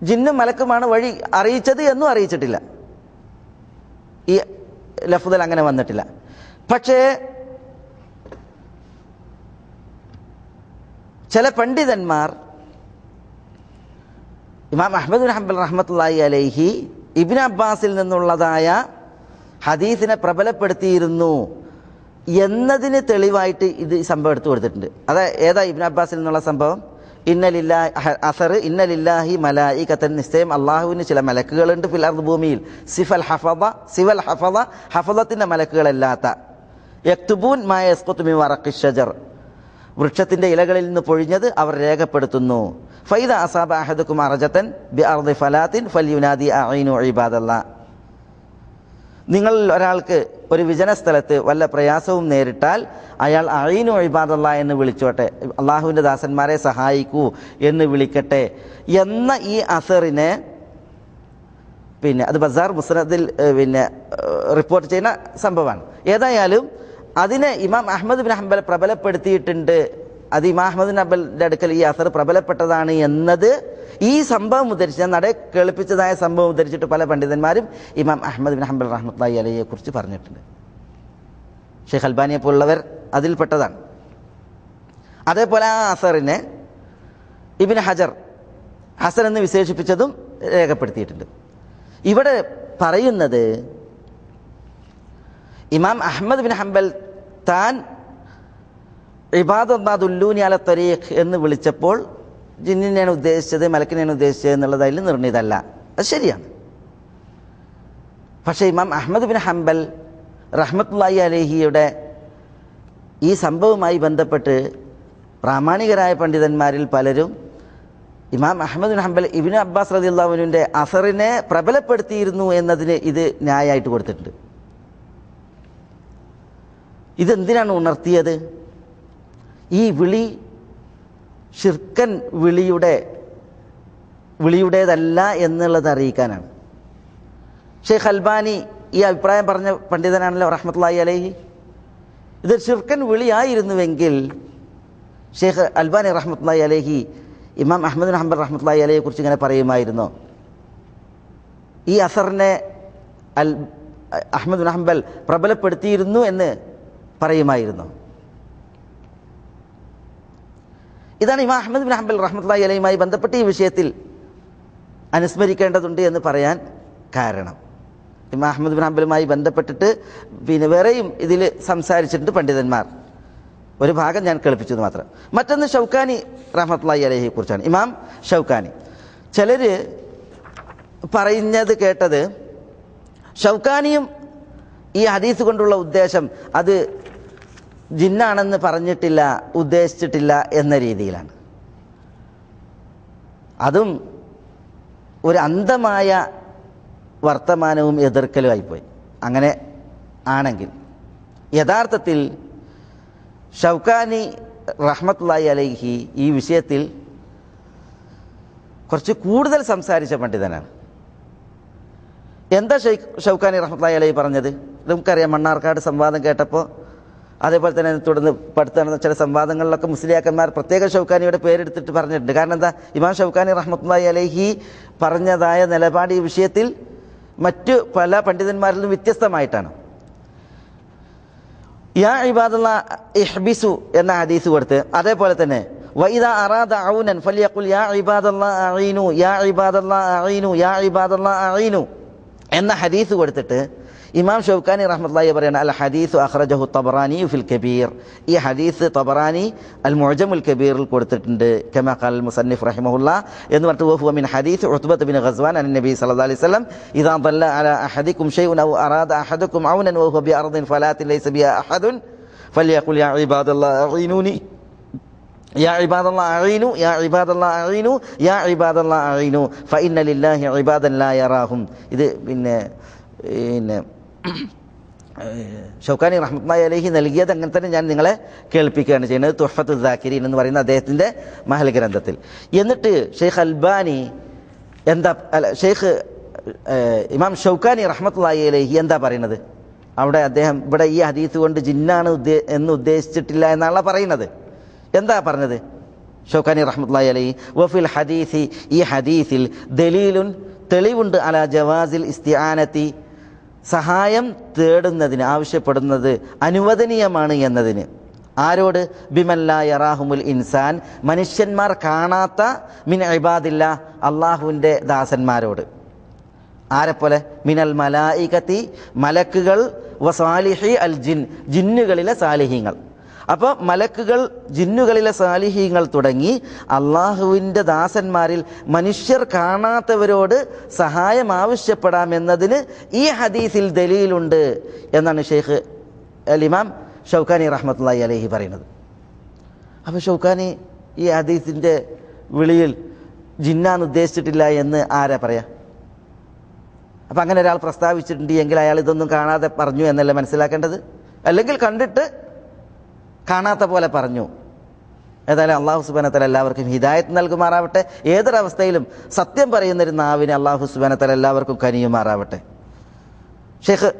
ജിന്നും മലക്കുമാണ് വഴി അറിയിച്ചത് എന്നും അറിയിച്ചിട്ടില്ല. ഈ ലഫ്ദൽ അങ്ങനെ വന്നിട്ടില്ല. പക്ഷേ ചില പണ്ഡിതന്മാർ ഇമാം അഹ്മദ് ബിൻ ഹംബൽ റഹ്മത്തുള്ളാഹി അലൈഹി ഇബ്നു അബ്ബാസിൽ നിന്നുള്ളതായ ഹദീസിനെ പ്രബലപ്പെടുത്തിയിരുന്നു എന്നതിന് തെളിവായിട്ട് ഇത് സംഭവം എടുത്തു കൊടുത്തിട്ടുണ്ട്. ഏതാ ഇബ്നു അബ്ബാസിൽ നിന്നുള്ള സംഭവം? ഇന്ന ലില്ലാഹി മലായികതൻ, നിശ്ചയം അള്ളാഹുവിന് ചില മലക്കുകളുണ്ട്, ഫിൽ അർദ് ഭൂമിയിൽ, സിവൽ ഹഫള ഹഫളത്തിന്റെ മലക്കുകളല്ലാത്ത, യക്തുബൂൻ മാ യസ്ഖുതു മിൻ വറഖിശ് ശജർ, വൃക്ഷത്തിൻ്റെ ഇലകളിൽ നിന്ന് പൊഴിഞ്ഞത് അവർ രേഖപ്പെടുത്തുന്നു. ഫൈദ അസാബ അഹദുക്കും അറജത്തൻ ബി അർദി ഫലാത്തിൻ ഫൽയുനാദി അഈനു ഇബാദല്ലാഹ്. നിങ്ങൾ ഒരാൾക്ക് ഒരു വിജന സ്ഥലത്ത് വല്ല പ്രയാസവും നേരിട്ടാൽ അയാൾ അഈനു ഇബാദല്ലാഹ് എന്ന് വിളിച്ചോട്ടെ, അള്ളാഹുവിൻ്റെ ദാസന്മാരെ സഹായിക്കൂ എന്ന് വിളിക്കട്ടെ എന്ന ഈ അസറിനെ അത് ബസാർ മുസ്നദിൽ റിപ്പോർട്ട് ചെയ്യുന്ന സംഭവമാണ്. ഏതായാലും അതിനെ ഇമാം അഹ്മദ് ബിൻ ഹംബൽ പ്രബലപ്പെടുത്തിയിട്ടുണ്ട്. അത് ഇമാം അഹ്മദ് ബിൻ ഹംബലിൻ്റെ അടുക്കൽ ഈ അസർ പ്രബലപ്പെട്ടതാണ് എന്നത് ഈ സംഭവം ഉദ്ധരിച്ച്, ഞാൻ നട കേൾപ്പിച്ചതായ സംഭവം ഉദ്ധരിച്ചിട്ട് പല പണ്ഡിതന്മാരും ഇമാം അഹ്മദ് ബിൻ ഹംബൽ റഹ്മത്തുള്ളാഹി അലൈഹിയെ കുറിച്ച് പറഞ്ഞിട്ടുണ്ട്. ഷെയ്ഖ് അൽബാനിയെ പോലുള്ളവർ അതിൽപ്പെട്ടതാണ്. അതേപോലെ ആ അസറിനെ ഇബ്നു ഹജർ ഹസൻ എന്ന് വിശേഷിപ്പിച്ചതും രേഖപ്പെടുത്തിയിട്ടുണ്ട്. ഇവിടെ പറയുന്നത് ഇമാം അഹ്മദ് ബിൻ ഹംബൽ താൻ ഇബാദല്ലാഹ് ദുല്ലൂനി അല ത്വരീഖ് എന്ന് വിളിച്ചപ്പോൾ ജിന്നിനെയാണ് ഉദ്ദേശിച്ചത്, മലക്കിനെയാണ് ഉദ്ദേശിച്ചത് എന്നുള്ളതിൽ നിർണിതല്ല. അത് ശരിയാണ്. പക്ഷേ ഇമാം അഹ്മദ് ബിൻ ഹംബൽ റഹ്മത്തുള്ളാഹി അലൈഹിയുടെ ഈ സംഭവവുമായി ബന്ധപ്പെട്ട് പ്രാമാണികരായ പണ്ഡിതന്മാരിൽ പലരും ഇമാം Ahmad bin Hanbal ibn Abbas റളിയല്ലാഹു അൻഹുവിൻ്റെ അസറിനെ പ്രബലപ്പെടുത്തിയിരുന്നു എന്നതിന് ഇത് ന്യായമായിട്ട് കൊടുത്തിട്ടുണ്ട്. ഇതെന്തിനാണ് ഉണർത്തിയത്? ഈ വിളി ഷിർക്കൻ വിളിയുടേതല്ല എന്നുള്ളത് അറിയിക്കാനാണ്. ഷെയ്ഖ് അൽബാനി ഈ അഭിപ്രായം പറഞ്ഞ പണ്ഡിതനാണല്ലോ റഹ്മത്തുള്ളാഹി അലൈഹി. ഇത് ഷിർക്കൻ വിളിയായിരുന്നുവെങ്കിൽ ഷെയ്ഖ് അൽബാനി റഹ്മത്തുള്ളാഹി അലൈഹി ഇമാം അഹ്മദ് ബിൻ ഹംബൽ റഹ്മത്തുള്ളാഹി അലൈഹിയെ കുറിച്ച് ഇങ്ങനെ പറയുമായിരുന്നോ? ഈ അസറിനെ അഹ്മദ് ബിൻ ഹംബൽ പ്രബലപ്പെടുത്തിയിരുന്നു എന്ന് പറയുമായിരുന്നു? ഇതാണ് ഇമാം അഹ്മദ് ബിൻ ഹംബൽ റഹ്മത്തുള്ളാഹി അലൈഹിയുമായി ബന്ധപ്പെട്ട് ഈ വിഷയത്തിൽ അനുസ്മരിക്കേണ്ടതുണ്ട് എന്ന് പറയാൻ കാരണം. ഇമാം അഹ്മദ് ബിൻ ഹംബലുമായി ബന്ധപ്പെട്ടിട്ട് വേറെയും ഇതിൽ സംസാരിച്ചിട്ടുണ്ട് പണ്ഡിതന്മാർ. ഒരു ഭാഗം ഞാൻ കേൾപ്പിച്ചത് മാത്രം. മറ്റൊന്ന് ഷൗക്കാനി റഹ്മത്തുള്ളാഹി അലൈഹിയെ കുറിച്ചാണ്. ഇമാം ഷൗക്കാനി, ചിലർ പറയുന്നത് കേട്ടത് ഷൗക്കാനിയും ഈ ഹദീസ് കൊണ്ടുള്ള ഉദ്ദേശം അത് ജിന്നാണെന്ന് പറഞ്ഞിട്ടില്ല, ഉദ്ദേശിച്ചിട്ടില്ല എന്ന രീതിയിലാണ്. അതും ഒരു അന്ധമായ വർത്തമാനവും എതിർക്കലുമായിപ്പോയി. അങ്ങനെ ആണെങ്കിൽ യഥാർത്ഥത്തിൽ ഷൗക്കാനി റഹ്മത്തുള്ളാഹി അലൈഹി ഈ വിഷയത്തിൽ കുറച്ച് കൂടുതൽ സംസാരിച്ച പണ്ഡിതനാണ്. എന്താ ഷൗക്കാനി റഹ്മത്തുള്ളാഹി അലൈഹി പറഞ്ഞത്? നമുക്കറിയാം, മണ്ണാർക്കാട് സംവാദം കേട്ടപ്പോൾ, അതേപോലെ തന്നെ തുടർന്ന് പടുത്ത് നടന്ന ചില സംവാദങ്ങളിലൊക്കെ മുസ്ലിയാക്കന്മാർ പ്രത്യേക ഷൗക്കാനിയുടെ പേരെടുത്തിട്ട് പറഞ്ഞിട്ടുണ്ട്. കാരണം എന്താ? ഇമാം ഷൗക്കാനി റഹ്മത്തുള്ളാഹി അലൈഹി പറഞ്ഞതായ നിലപാട് ഈ വിഷയത്തിൽ മറ്റു പല പണ്ഡിതന്മാരിലും വ്യത്യസ്തമായിട്ടാണ്. യാ ഇബാദല്ലാഹ് ഇഹ്ബിസു എന്ന ഹദീസ് കൊടുത്ത്, അതേപോലെ തന്നെ വഇദാ അറാദ ഔനൻ ഫലിയഖുൽ യാ ഇബാദല്ലാഹ് അഈനു യാ ഇബാദല്ലാഹ് അഈനു യാ ഇബാദല്ലാഹ് അഈനു എന്ന ഹദീസ് കൊടുത്തിട്ട് ഇമാം ഷൗക്കാനി റഹ്മത്തുള്ളാഹി പറയാണ് അൽ ഹദീസ് അഖ്റജഹു തബറാനി ഫിൽ കബീർ. ഈ ഹദീസ് തബറാനി അൽ മുഅ്ജമുൽ കബീറിൽ കൊടുത്തിട്ടുണ്ട്. കമാ ഖാൽ മുസന്നിഫ് റഹിമഹുല്ലാഹ് എന്ന് പറഞ്ഞിട്ട് വഹുവ മിൻ ഹദീസ് ഉത്ബത്ത് ബിൻ ഗസ്വാൻ അൻ നബി സല്ലല്ലാഹു അലൈഹി വസല്ലം ഇദാ ദല്ല അലാ അഹദികും ഷൈഉൻ ഔ അറാദ അഹദുകും ഔനൻ വഹുവ ബി അർദിൻ ഫലാത്തിൻ ലൈസ ബിഹാ അഹദുൻ ഫലിയഖുൽ യാ ഇബാദല്ലാഹ് അഈനൂനി യാ ഇബാദല്ലാഹ് അഈനു യാ ഇബാദല്ലാഹ് അഈനു യാ ഇബാദല്ലാഹ് അഈനു ഫഇന്ന ലില്ലാഹി ഇബാദൻ ലാ യറാഹും. ഇത് പിന്നെ ഷൗക്കാനി റഹ്മത്തുള്ളാഹി അലൈഹി നൽകിയത് അങ്ങനെ തന്നെ ഞാൻ നിങ്ങളെ കേൾപ്പിക്കുകയാണ് ചെയ്യുന്നത്. തുഹ്ഫത്തുൽ ദാക്കിരീൻ എന്ന് പറയുന്ന അദ്ദേഹത്തിൻ്റെ മഹൽ ഗ്രന്ഥത്തിൽ. എന്നിട്ട് ഷെയ്ഖ് അൽബാനി ഇമാം ഷൗക്കാനി റഹ്മത്തുള്ളാഹി അലൈഹി എന്താ പറയുന്നത്? അവിടെ അദ്ദേഹം ഇവിടെ ഈ ഹദീസ് കൊണ്ട് ജിന്നാണ് എന്ന് ഉദ്ദേശിച്ചിട്ടില്ല എന്നാണല്ലോ പറയുന്നത്. എന്താ പറഞ്ഞത് ഷൗക്കാനി റഹ്മത്തുള്ളാഹി അലൈഹി? വഫിൽ ഹദീസി, ഈ ഹദീസിൽ ദലീലുൻ, തെളിവുണ്ട്, അലാ ജവാസിൽ ഇസ്തിആനത്തി, സഹായം തേടുന്നതിന് ആവശ്യപ്പെടുന്നത് അനുവദനീയമാണ് എന്നതിന്. ആരോട്? ബിമൻ ലാ യറാഹുമുൽ ഇൻസാൻ, മനുഷ്യന്മാർ കാണാത്ത മിൻ ഇബാദില്ല, അള്ളാഹുവിൻ്റെ ദാസന്മാരോട്. ആരെപ്പോലെ? മിനൽ മലായികത്തി, മലക്കുകൾ, വസാലിഹി അൽ ജിൻ, ജിന്നുകളിലെ സാലിഹീങ്ങൾ. അപ്പോൾ മലക്കുകൾ, ജിന്നുകളിലെ സാലിഹീങ്ങൾ തുടങ്ങി അള്ളാഹുവിൻ്റെ ദാസന്മാരിൽ മനുഷ്യർ കാണാത്തവരോട് സഹായം ആവശ്യപ്പെടാമെന്നതിന് ഈ ഹദീസിൽ ദലീലുണ്ട് എന്നാണ് ഷെയ്ഖ് അൽ ഇമാം ഷൗക്കാനി റഹ്മത്തുള്ളാഹി അലൈഹി പറയുന്നത്. അപ്പോൾ ഷൗക്കാനി ഈ ഹദീസിൻ്റെ വിളിയിൽ ജിന്നാന്ന് ഉദ്ദേശിച്ചിട്ടില്ല എന്ന് ആരാ പറയാ? അപ്പം അങ്ങനെ ഒരാൾ പ്രസ്താവിച്ചിട്ടുണ്ട് എങ്കിൽ അയാൾ ഇതൊന്നും കാണാതെ പറഞ്ഞു എന്നല്ല മനസ്സിലാക്കേണ്ടത്. അല്ലെങ്കിൽ കണ്ടിട്ട് കാണാത്ത പോലെ പറഞ്ഞു. ഏതായാലും അള്ളാഹു സുബ്ഹാനഹു വ തആല എല്ലാവർക്കും ഹിദായത്ത് നൽകുമാറാവട്ടെ. ഏതൊരവസ്ഥയിലും സത്യം പറയുന്നൊരു നാവിനെ അള്ളാഹു സുബ്ഹാനഹു വ തആല എല്ലാവർക്കും കനിയുമാറാവട്ടെ. ഷെയ്ഖ്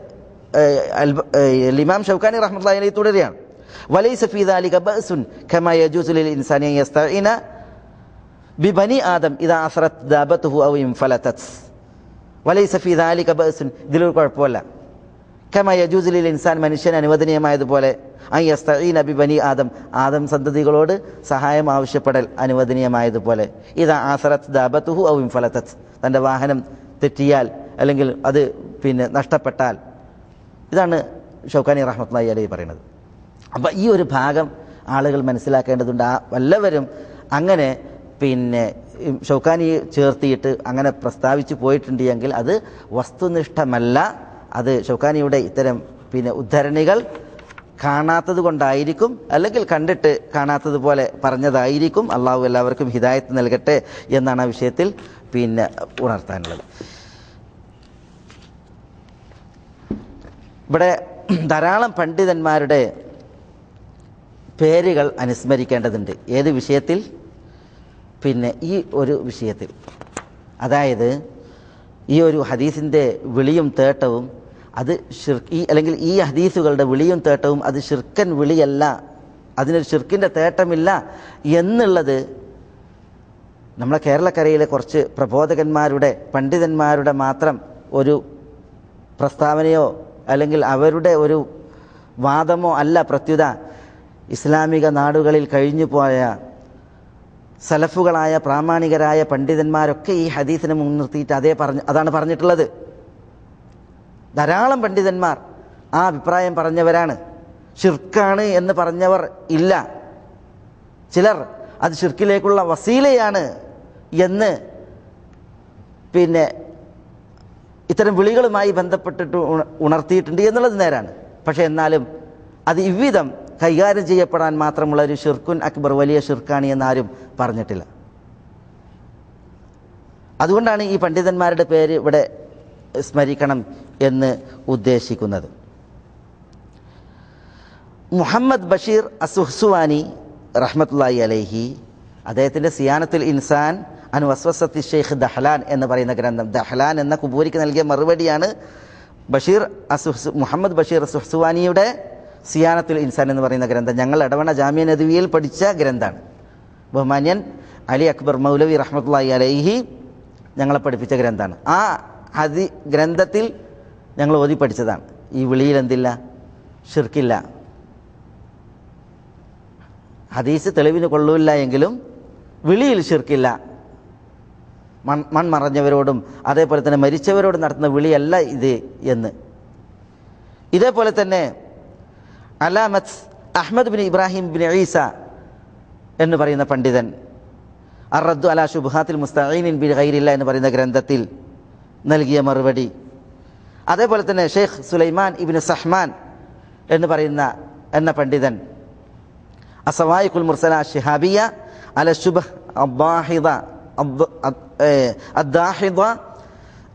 ഇമാം ഷൗക്കാനി റഹ്മത്തുള്ളാഹി അലൈഹി തുടരുകയാണ്, വലൈസ ഫീ ദാലിക ബഅസുൻ കമാ യജൂസു ലിൽ ഇൻസാനി അൻ യസ്തഈന ബിബനി ആദം ഇദാ അസ്റത് ദാബതുഹു ഔ ഇൻഫലതത്. വലൈസ ഫീ ദാലിക ബഅസുൻ, ഇതിലൊരു കുഴപ്പമില്ല. കമാ യജൂസു ലിൽ ഇൻസാൻ, മനുഷ്യന് അനുവദനീയമായതുപോലെ അൻ യസ്തഈന ബിബനി ആദം, ആദം സന്തതികളോട് സഹായം ആവശ്യപ്പെടൽ അനുവദനീയമായതുപോലെ. ഇദാ അസ്റത് ദാബതുഹു ഔ ഇൻഫലതത്, തൻ്റെ വാഹനം തെറ്റിയാൽ അല്ലെങ്കിൽ അത് നഷ്ടപ്പെട്ടാൽ. ഇതാണ് ഷൗക്കാനി റഹ്മത്തുള്ളാഹി അലൈഹി പറയുന്നത്. അപ്പം ഈ ഒരു ഭാഗം ആളുകൾ മനസ്സിലാക്കേണ്ടതുണ്ട്. വല്ലവരും അങ്ങനെ ഷൗക്കാനി ചേർത്തിയിട്ട് അങ്ങനെ പ്രസ്താവിച്ചു പോയിട്ടുണ്ട് എങ്കിൽ അത് വസ്തുനിഷ്ഠമല്ല. അത് ഷൗക്കാനിയുടെ ഇത്തരം ഉദ്ധരണികൾ കാണാത്തത് കൊണ്ടായിരിക്കും, അല്ലെങ്കിൽ കണ്ടിട്ട് കാണാത്തതുപോലെ പറഞ്ഞതായിരിക്കും. അള്ളാഹു എല്ലാവർക്കും ഹിദായത്ത് നൽകട്ടെ എന്നാണ് ആ വിഷയത്തിൽ ഉണർത്താനുള്ളത്. ഇവിടെ ധാരാളം പണ്ഡിതന്മാരുടെ പേരുകൾ അനുസ്മരിക്കേണ്ടതുണ്ട്. ഏത് വിഷയത്തിൽ? ഈ ഒരു വിഷയത്തിൽ. അതായത് ഈ ഒരു ഹദീസിൻ്റെ വിളിയും തേട്ടവും അത് അല്ലെങ്കിൽ ഈ ഹദീസുകളുടെ വിളിയും തേട്ടവും അത് ഷിർക്കൻ വിളിയല്ല, അതിനൊരു ഷിർക്കിൻ്റെ തേട്ടമില്ല എന്നുള്ളത് നമ്മളെ കേരളക്കരയിലെ കുറച്ച് പ്രബോധകന്മാരുടെ പണ്ഡിതന്മാരുടെ മാത്രം ഒരു പ്രസ്താവനയോ അല്ലെങ്കിൽ അവരുടെ ഒരു വാദമോ അല്ല. പ്രത്യുത ഇസ്ലാമിക നാടുകളിൽ കഴിഞ്ഞു പോയ സലഫുകളായ പ്രാമാണികരായ പണ്ഡിതന്മാരൊക്കെ ഈ ഹദീസിനെ മുൻനിർത്തിയിട്ട് അതാണ് പറഞ്ഞിട്ടുള്ളത്. ധാരാളം പണ്ഡിതന്മാർ ആ അഭിപ്രായം പറഞ്ഞവരാണ്. ഷിർക്കാണ് എന്ന് പറഞ്ഞവർ ഇല്ല. ചിലർ അത് ഷിർക്കിലേക്കുള്ള വസീലയാണ് എന്ന് ഇത്തരം വിളികളുമായി ബന്ധപ്പെട്ടിട്ട് ഉണർത്തിയിട്ടുണ്ട് എന്നുള്ളത് നേരാണ്. പക്ഷേ എന്നാലും അത് ഇவ்விധം കൈകാര്യം ചെയ്യപ്പെടാൻ മാത്രമുള്ള ഒരു ഷിർക്കുൻ അക്ബർ, വലിയ ഷിർക്കാണ് എന്നാരും പറഞ്ഞിട്ടില്ല. അതുകൊണ്ടാണ് ഈ പണ്ഡിതന്മാരുടെ പേര് ഇവിടെ സ്മരിക്കണം എന്ന് ഉദ്ദേശിക്കുന്നത്. മുഹമ്മദ് ബഷീർ അസുഹ്സുവാനി റഹ്മത്തുള്ളാഹി അലൈഹി, അദ്ദേഹത്തിൻ്റെ സിയാനത്തുൽ ഇൻസാൻ അൻ വസ്വസത്തി ഷെയ്ഖ് ദഹ്ലാൻ എന്ന് പറയുന്ന ഗ്രന്ഥം, ദഹ്ലാൻ എന്ന കുബൂരിക്ക് നൽകിയ മറുപടിയാണ് മുഹമ്മദ് ബഷീർ അസുഹ്സുവാനിയുടെ സിയാനത്തുൽ ഇൻസാൻ എന്ന് പറയുന്ന ഗ്രന്ഥം. ഞങ്ങൾ എടവണ ജാമിയ നദവിയിൽ പഠിച്ച ഗ്രന്ഥമാണ്. ബഹുമാന്യൻ അലി അക്ബർ മൗലവി റഹ്മത്തുള്ളാഹി അലൈഹി ഞങ്ങളെ പഠിപ്പിച്ച ഗ്രന്ഥമാണ്. ആ ഗ്രന്ഥത്തിൽ ഞങ്ങൾ ഓതി പഠിച്ചതാണ്. ഈ വിളിയിൽ എന്തില്ല? ഷിർക്കില്ല. ഹദീസ് തെളിവിന് കൊള്ളൂല്ല എങ്കിലും വിളിയിൽ ഷിർക്കില്ല. മൺമറഞ്ഞവരോടും അതേപോലെ തന്നെ മരിച്ചവരോടും നടത്തുന്ന വിളിയല്ല ഇത് എന്ന്. ഇതേപോലെ തന്നെ അലാമത്ത് Ahmad bin Ibrahim bin Isa എന്ന് പറയുന്ന പണ്ഡിതൻ അറദ്ദു അലാ ശുബ്ഹാത്തിൽ മുസ്തഈനിൻ ബി ഗൈരില്ല എന്ന് പറയുന്ന ഗ്രന്ഥത്തിൽ നൽകിയ മറുപടി. അതേപോലെ തന്നെ ഷെയ്ഖ് സുലൈമാൻ ഇബ്നു സഹ്മാൻ എന്ന പണ്ഡിതൻ അസവായിഖുൽ മുർസല ശിഹാബിയ അല ശുബ്ഹ അദ്ദാഹിദ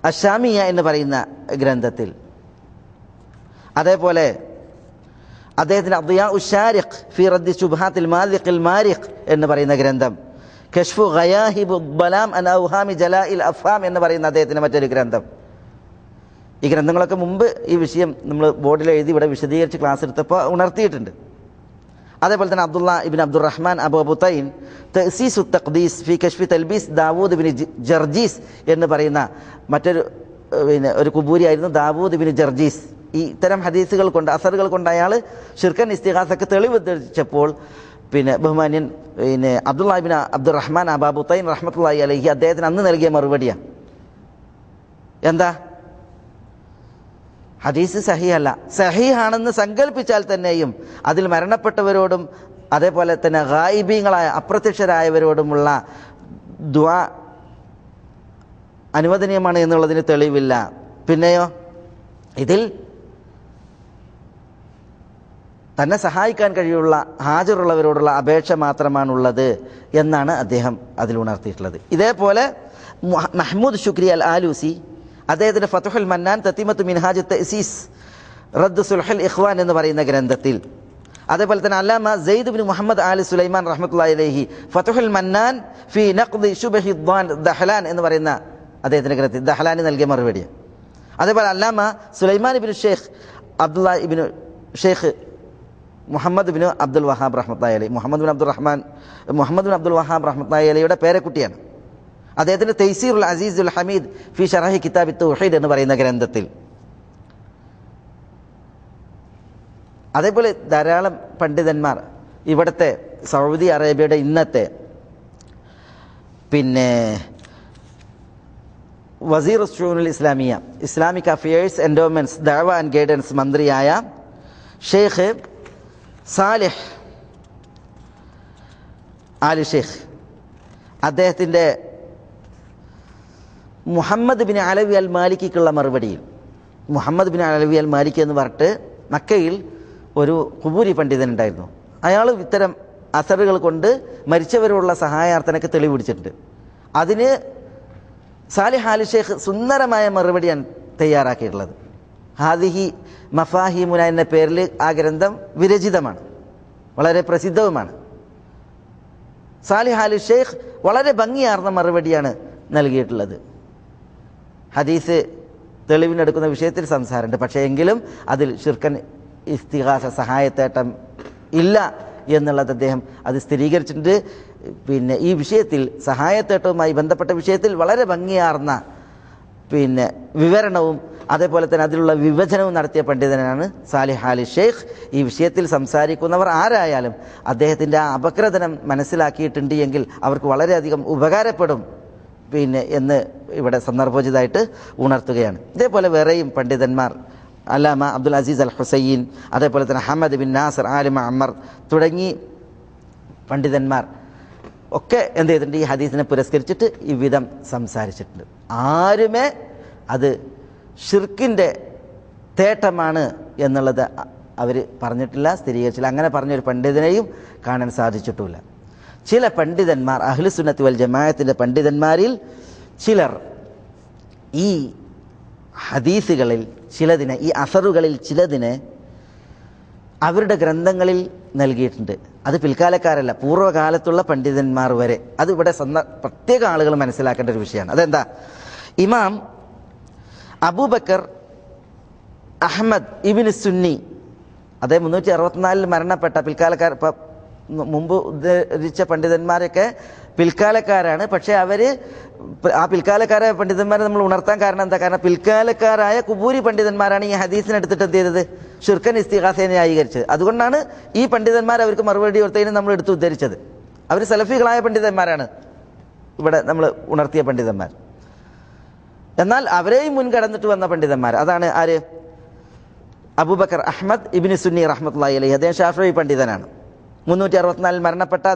അശാമിയ എന്ന് പറയുന്ന ഗ്രന്ഥത്തിൽ. അതേപോലെ അദ്ദേഹത്തിന് അദ്ദിയാ ഉശാരിഖ് ഫി റദ്ദി ശുബ്ഹാത്തിൽ മാലിഖിൽ മാരിഖ് എന്ന് പറയുന്ന ഗ്രന്ഥം, കശ്ഫു ഗയാഹിബു ബലാം അൻ ഔഹാമി ജലാഇൽ അഫ്ഹാം എന്ന് പറയുന്ന അദ്ദേഹത്തിന് മറ്റൊരു ഗ്രന്ഥം. ഈ ഗ്രന്ഥങ്ങളൊക്കെ മുമ്പ് ഈ വിഷയം നമ്മൾ ബോർഡിൽ എഴുതി ഇവിടെ വിശദീകരിച്ച് ക്ലാസ് എടുത്തപ്പോൾ ഉണർത്തിയിട്ടുണ്ട്. അതേപോലെ തന്നെ അബ്ദുള്ള ഇബ്ൻ അബ്ദുറഹ്മാൻ അബൂ ബുതൈൻ തഅ്സീസു തഖ്ദീസ് ഫി കശ്ഫി തൽബീസ് ദാവൂദ് ഇബ്ൻ ജർജീസ് എന്ന് പറയുന്ന മറ്റൊരു ഒരു കുബൂരി ആയിരുന്നു ദാവൂദ് ഇബ്ൻ ജർജീസ്. ഈ ഇത്തരം ഹദീസുകൾ കൊണ്ട് അസറുകൾ കൊണ്ട് അയാൾ ഷിർക്കൻ ഇസ്തിഗാസക്ക് തെളിവ് തെളിയിച്ചപ്പോൾ ബഹുമാന്യൻ അബ്ദുള്ള ഇബ്ൻ അബ്ദുറഹ്മാൻ അബൂ ബുതൈൻ റഹ്മത്തുള്ളാഹി അലൈഹി അദ്ദേഹത്തിന് അന്ന് നൽകിയ മറുപടിയാണ്. എന്താ? ഹദീസ് സഹീഹല്ല. സഹീഹാണെന്ന് സങ്കല്പിച്ചാൽ തന്നെയും അതിൽ മരണപ്പെട്ടവരോടും അതേപോലെ തന്നെ ഗായിബീങ്ങളായ അപ്രത്യക്ഷരായവരോടുമുള്ള ദുആ അനുവദനീയമാണ് എന്നുള്ളതിന് തെളിവില്ല. പിന്നെയോ ഇതിൽ തന്നെ സഹായിക്കാൻ കഴിയുള്ള ഹാജറുള്ളവരോടുള്ള അപേക്ഷ മാത്രമാണുള്ളത് എന്നാണ് അദ്ദേഹം അതിൽ ഉണർത്തിയിട്ടുള്ളത്. ഇതേപോലെ മഹ്മൂദ് ശുക്രി അൽ ആലൂസി അദ്ദേഹത്തിൻ്റെ ഫതുഹുൽ മന്നാൻ തത്തിമത്ത് മിൻഹാജ് തഅസീസ് റദ്ദ് സുൽഹുൽ ഇഖ്വാൻ എന്ന് പറയുന്ന ഗ്രന്ഥത്തിൽ, അതേപോലെ തന്നെ അല്ലാമ സെയ്ദ് ബിൻ മുഹമ്മദ് ആലി സുലൈമാൻ റഹ്മത്തുള്ളാഹി അലൈഹി ഫതുഹുൽ മന്നാൻ ഫി നഖ്ദി ശുബഹി ദഹ്ലാൻ എന്ന് പറയുന്ന അദ്ദേഹത്തിൻ്റെ ഗ്രന്ഥത്തിൽ ദഹ്ലാനി നൽകിയ മറുപടി. അതേപോലെ അല്ലാമ സുലൈമാൻ ഇബ്നു ഷെയ്ഖ് അബ്ദുള്ള ഇബ്നു ഷെയ്ഖ് മുഹമ്മദ് ബിൻ അബ്ദുൽ വഹാബ് റഹ്മത്തുള്ളാഹി അലൈഹി, മുഹമ്മദ് ബിൻ അബ്ദുൽ വഹാബ് റഹ്മത്തുള്ളാഹി അലൈഹിയുടെ പേരക്കുട്ടിയാണ്. അദ്ദേഹത്തിൻ്റെ തൈസീറുൽ അസീസുൽ ഹമീദ് ഫി ശറഹി കിതാബി തൗഹീദ് എന്ന് പറയുന്ന ഗ്രന്ഥത്തിൽ. അതേപോലെ ധാരാളം പണ്ഡിതന്മാർ ഇവിടുത്തെ സൗദി അറേബ്യയുടെ ഇന്നത്തെ വസീർ ഷൂനുൽ ഇസ്ലാമിയ, ഇസ്ലാമിക് അഫയേഴ്സ്, എൻഡോമെൻറ്റ്സ്, ദഅവ ആൻഡ് ഗൈഡൻസ് മന്ത്രിയായ ഷെയ്ഖ് സാലിഹ് ആലി ഷെയ്ഖ്, അദ്ദേഹത്തിൻ്റെ മുഹമ്മദ് ബിൻ അലവി അൽ മാലിക്കിക്കുള്ള മറുപടിയിൽ, Muhammad bin Alawi al Malik എന്ന് പറഞ്ഞിട്ട് മക്കയിൽ ഒരു ഖുബൂരി പണ്ഡിതൻ ഉണ്ടായിരുന്നു. അയാൾ ഇത്തരം അസറുകൾ കൊണ്ട് മരിച്ചവരോടുള്ള സഹായാർത്ഥനയ്ക്ക് തെളിവ് പിടിച്ചിട്ടുണ്ട്. അതിന് സാലിഹ് ആലി ഷെയ്ഖ് സുന്ദരമായ മറുപടിയാണ് തയ്യാറാക്കിയിട്ടുള്ളത്. ഹാദിഹി മഫാഹിമുന എന്ന പേരിൽ ആ ഗ്രന്ഥം വിരചിതമാണ്, വളരെ പ്രസിദ്ധവുമാണ്. സാലിഹ് ആലി ഷെയ്ഖ് വളരെ ഭംഗിയാർന്ന മറുപടിയാണ് നൽകിയിട്ടുള്ളത്. ഹദീസ് തെളിവിനെടുക്കുന്ന വിഷയത്തിൽ സംസാരമുണ്ട്, പക്ഷേ എങ്കിലും അതിൽ ശിർക്കൻ ഇസ്തിഗാസ സഹായത്തേട്ടം ഇല്ല എന്നുള്ളത് അദ്ദേഹം അത് സ്ഥിരീകരിച്ചിട്ടുണ്ട്. ഈ വിഷയത്തിൽ സഹായത്തേട്ടവുമായി ബന്ധപ്പെട്ട വിഷയത്തിൽ വളരെ ഭംഗിയാർന്ന വിവരണവും അതേപോലെ തന്നെ അതിലുള്ള വിഭജനവും നടത്തിയ പണ്ഡിതനാണ് സാലിഹ് ആലി ഷെയ്ഖ്. ഈ വിഷയത്തിൽ സംസാരിക്കുന്നവർ ആരായാലും അദ്ദേഹത്തിൻ്റെ ആ അപഗ്രഥനം മനസ്സിലാക്കിയിട്ടുണ്ട് എങ്കിൽ അവർക്ക് വളരെയധികം ഉപകാരപ്പെടും എന്ന് ഇവിടെ സന്ദർഭോചിതമായിട്ട് ഉണർത്തുകയാണ്. ഇതേപോലെ വേറെയും പണ്ഡിതന്മാർ, അല്ലാമ അബ്ദുൽ അസീസ് അൽ ഹുസൈൻ, അതേപോലെ തന്നെ ഹമ്മദ് ബിൻ നാസർ ആലിമ അമ്മർ തുടങ്ങി പണ്ഡിതന്മാർ ഒക്കെ എന്ത് ചെയ്തിട്ടുണ്ട്, ഈ ഹദീസിനെ പുരസ്കരിച്ചിട്ട് ഈ വിധം സംസാരിച്ചിട്ടുണ്ട്. ആരുമേ അത് ഷിർക്കിൻ്റെ തേട്ടമാണ് എന്നുള്ളത് അവർ പറഞ്ഞിട്ടില്ല, സ്ഥിരീകരിച്ചില്ല. അങ്ങനെ പറഞ്ഞൊരു പണ്ഡിതനെയും കാണാൻ സാധിച്ചിട്ടുമില്ല. ചില പണ്ഡിതന്മാർ, അഹ്ലുസുന്നത്ത് വൽ ജമാഅത്തിൻ്റെ പണ്ഡിതന്മാരിൽ ചിലർ ഈ ഹദീസുകളിൽ ചിലതിനെ, ഈ അസറുകളിൽ ചിലതിനെ അവരുടെ ഗ്രന്ഥങ്ങളിൽ നൽകിയിട്ടുണ്ട്. അത് പിൽക്കാലക്കാരല്ല, പൂർവ്വകാലത്തുള്ള പണ്ഡിതന്മാർ വരെ. അത് ഇവിടെ പ്രത്യേക ആളുകൾ മനസ്സിലാക്കേണ്ട ഒരു വിഷയമാണ്. അതെന്താ? ഇമാം അബൂബക്കർ അഹ്മദ് ഇബ്നു സുന്നി, അദ്ദേഹം 364 മരണപ്പെട്ട പിൽക്കാലക്കാർ. മുമ്പ് ഉദ്ധരിച്ച പണ്ഡിതന്മാരൊക്കെ പിൽക്കാലക്കാരാണ്. പക്ഷേ അവർ ആ പിൽക്കാലക്കാരായ പണ്ഡിതന്മാരെ നമ്മൾ ഉണർത്താൻ കാരണം എന്താ? കാരണം പിൽക്കാലക്കാരായ കുബൂരി പണ്ഡിതന്മാരാണ് ഈ ഹദീസിനെടുത്തിട്ട് എന്ത് ചെയ്തത്? ഷിർക്കൻ ഇസ്തിഗാസയെ ന്യായീകരിച്ചത്. അതുകൊണ്ടാണ് ഈ പണ്ഡിതന്മാർ അവർക്ക് മറുപടി കൊടുത്തതിന് നമ്മൾ എടുത്ത് ഉദ്ധരിച്ചത്. അവർ സലഫികളായ പണ്ഡിതന്മാരാണ് ഇവിടെ നമ്മൾ ഉണർത്തിയ പണ്ഡിതന്മാർ. എന്നാൽ അവരെയും മുൻകടന്നിട്ട് വന്ന പണ്ഡിതന്മാർ, അതാണ് ആര്? അബൂബക്കർ അഹ്മദ് ഇബ്നു സുന്നി റഹ്മത്തുള്ളാഹി അലൈഹി. അദ്ദേഹം ഷാഫിഈ പണ്ഡിതനാണ്. 364 മരണപ്പെട്ട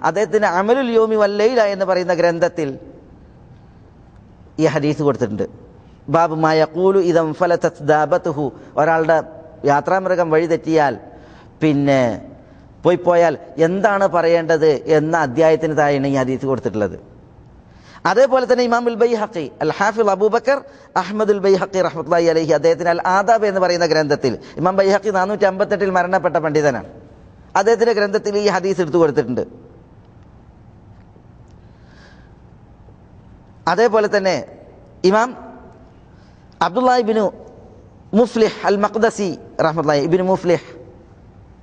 അദ്ദേഹത്തിന് അമലുൽ യൗമി വൽ ലൈല എന്ന് പറയുന്ന ഗ്രന്ഥത്തിൽ ഈ ഹദീസ് കൊടുത്തിട്ടുണ്ട്. ബാബു മാ യഖൂലു ഇദം ഫലതത് ദാബതുഹു, ഒരാളുടെ യാത്രാമൃഗം വഴി തെറ്റിയാൽ പോയാൽ എന്താണ് പറയേണ്ടത് എന്ന അധ്യായത്തിന് താഴെയാണ് ഈ ഹദീസ് കൊടുത്തിട്ടുള്ളത്. അതേപോലെ തന്നെ ഇമാമുൽ ബൈഹഖി, അൽ ഹാഫിദ് അബൂബക്കർ അഹ്മദുൽ ബൈഹഖി റഹ്മത്തുള്ളാഹി അലൈഹി, അദ്ദേഹത്തിന് അൽ ആദാബ് എന്ന് പറയുന്ന ഗ്രന്ഥത്തിൽ, ഇമാം ബൈഹഖി 458 മരണപ്പെട്ട പണ്ഡിതനാണ്. അദ്ദേഹത്തിൻ്റെ ഗ്രന്ഥത്തിൽ ഈ ഹദീസ് എടുത്തു കൊടുത്തിട്ടുണ്ട്. അതേപോലെ തന്നെ ഇമാം അബ്ദുല്ലാഹി ഇബ്നു മുഫ്ലിഹ് അൽ മഖ്ദസി റഹ്മത്തുള്ളാഹി, ഇബ്നു മുഫ്ലിഹ്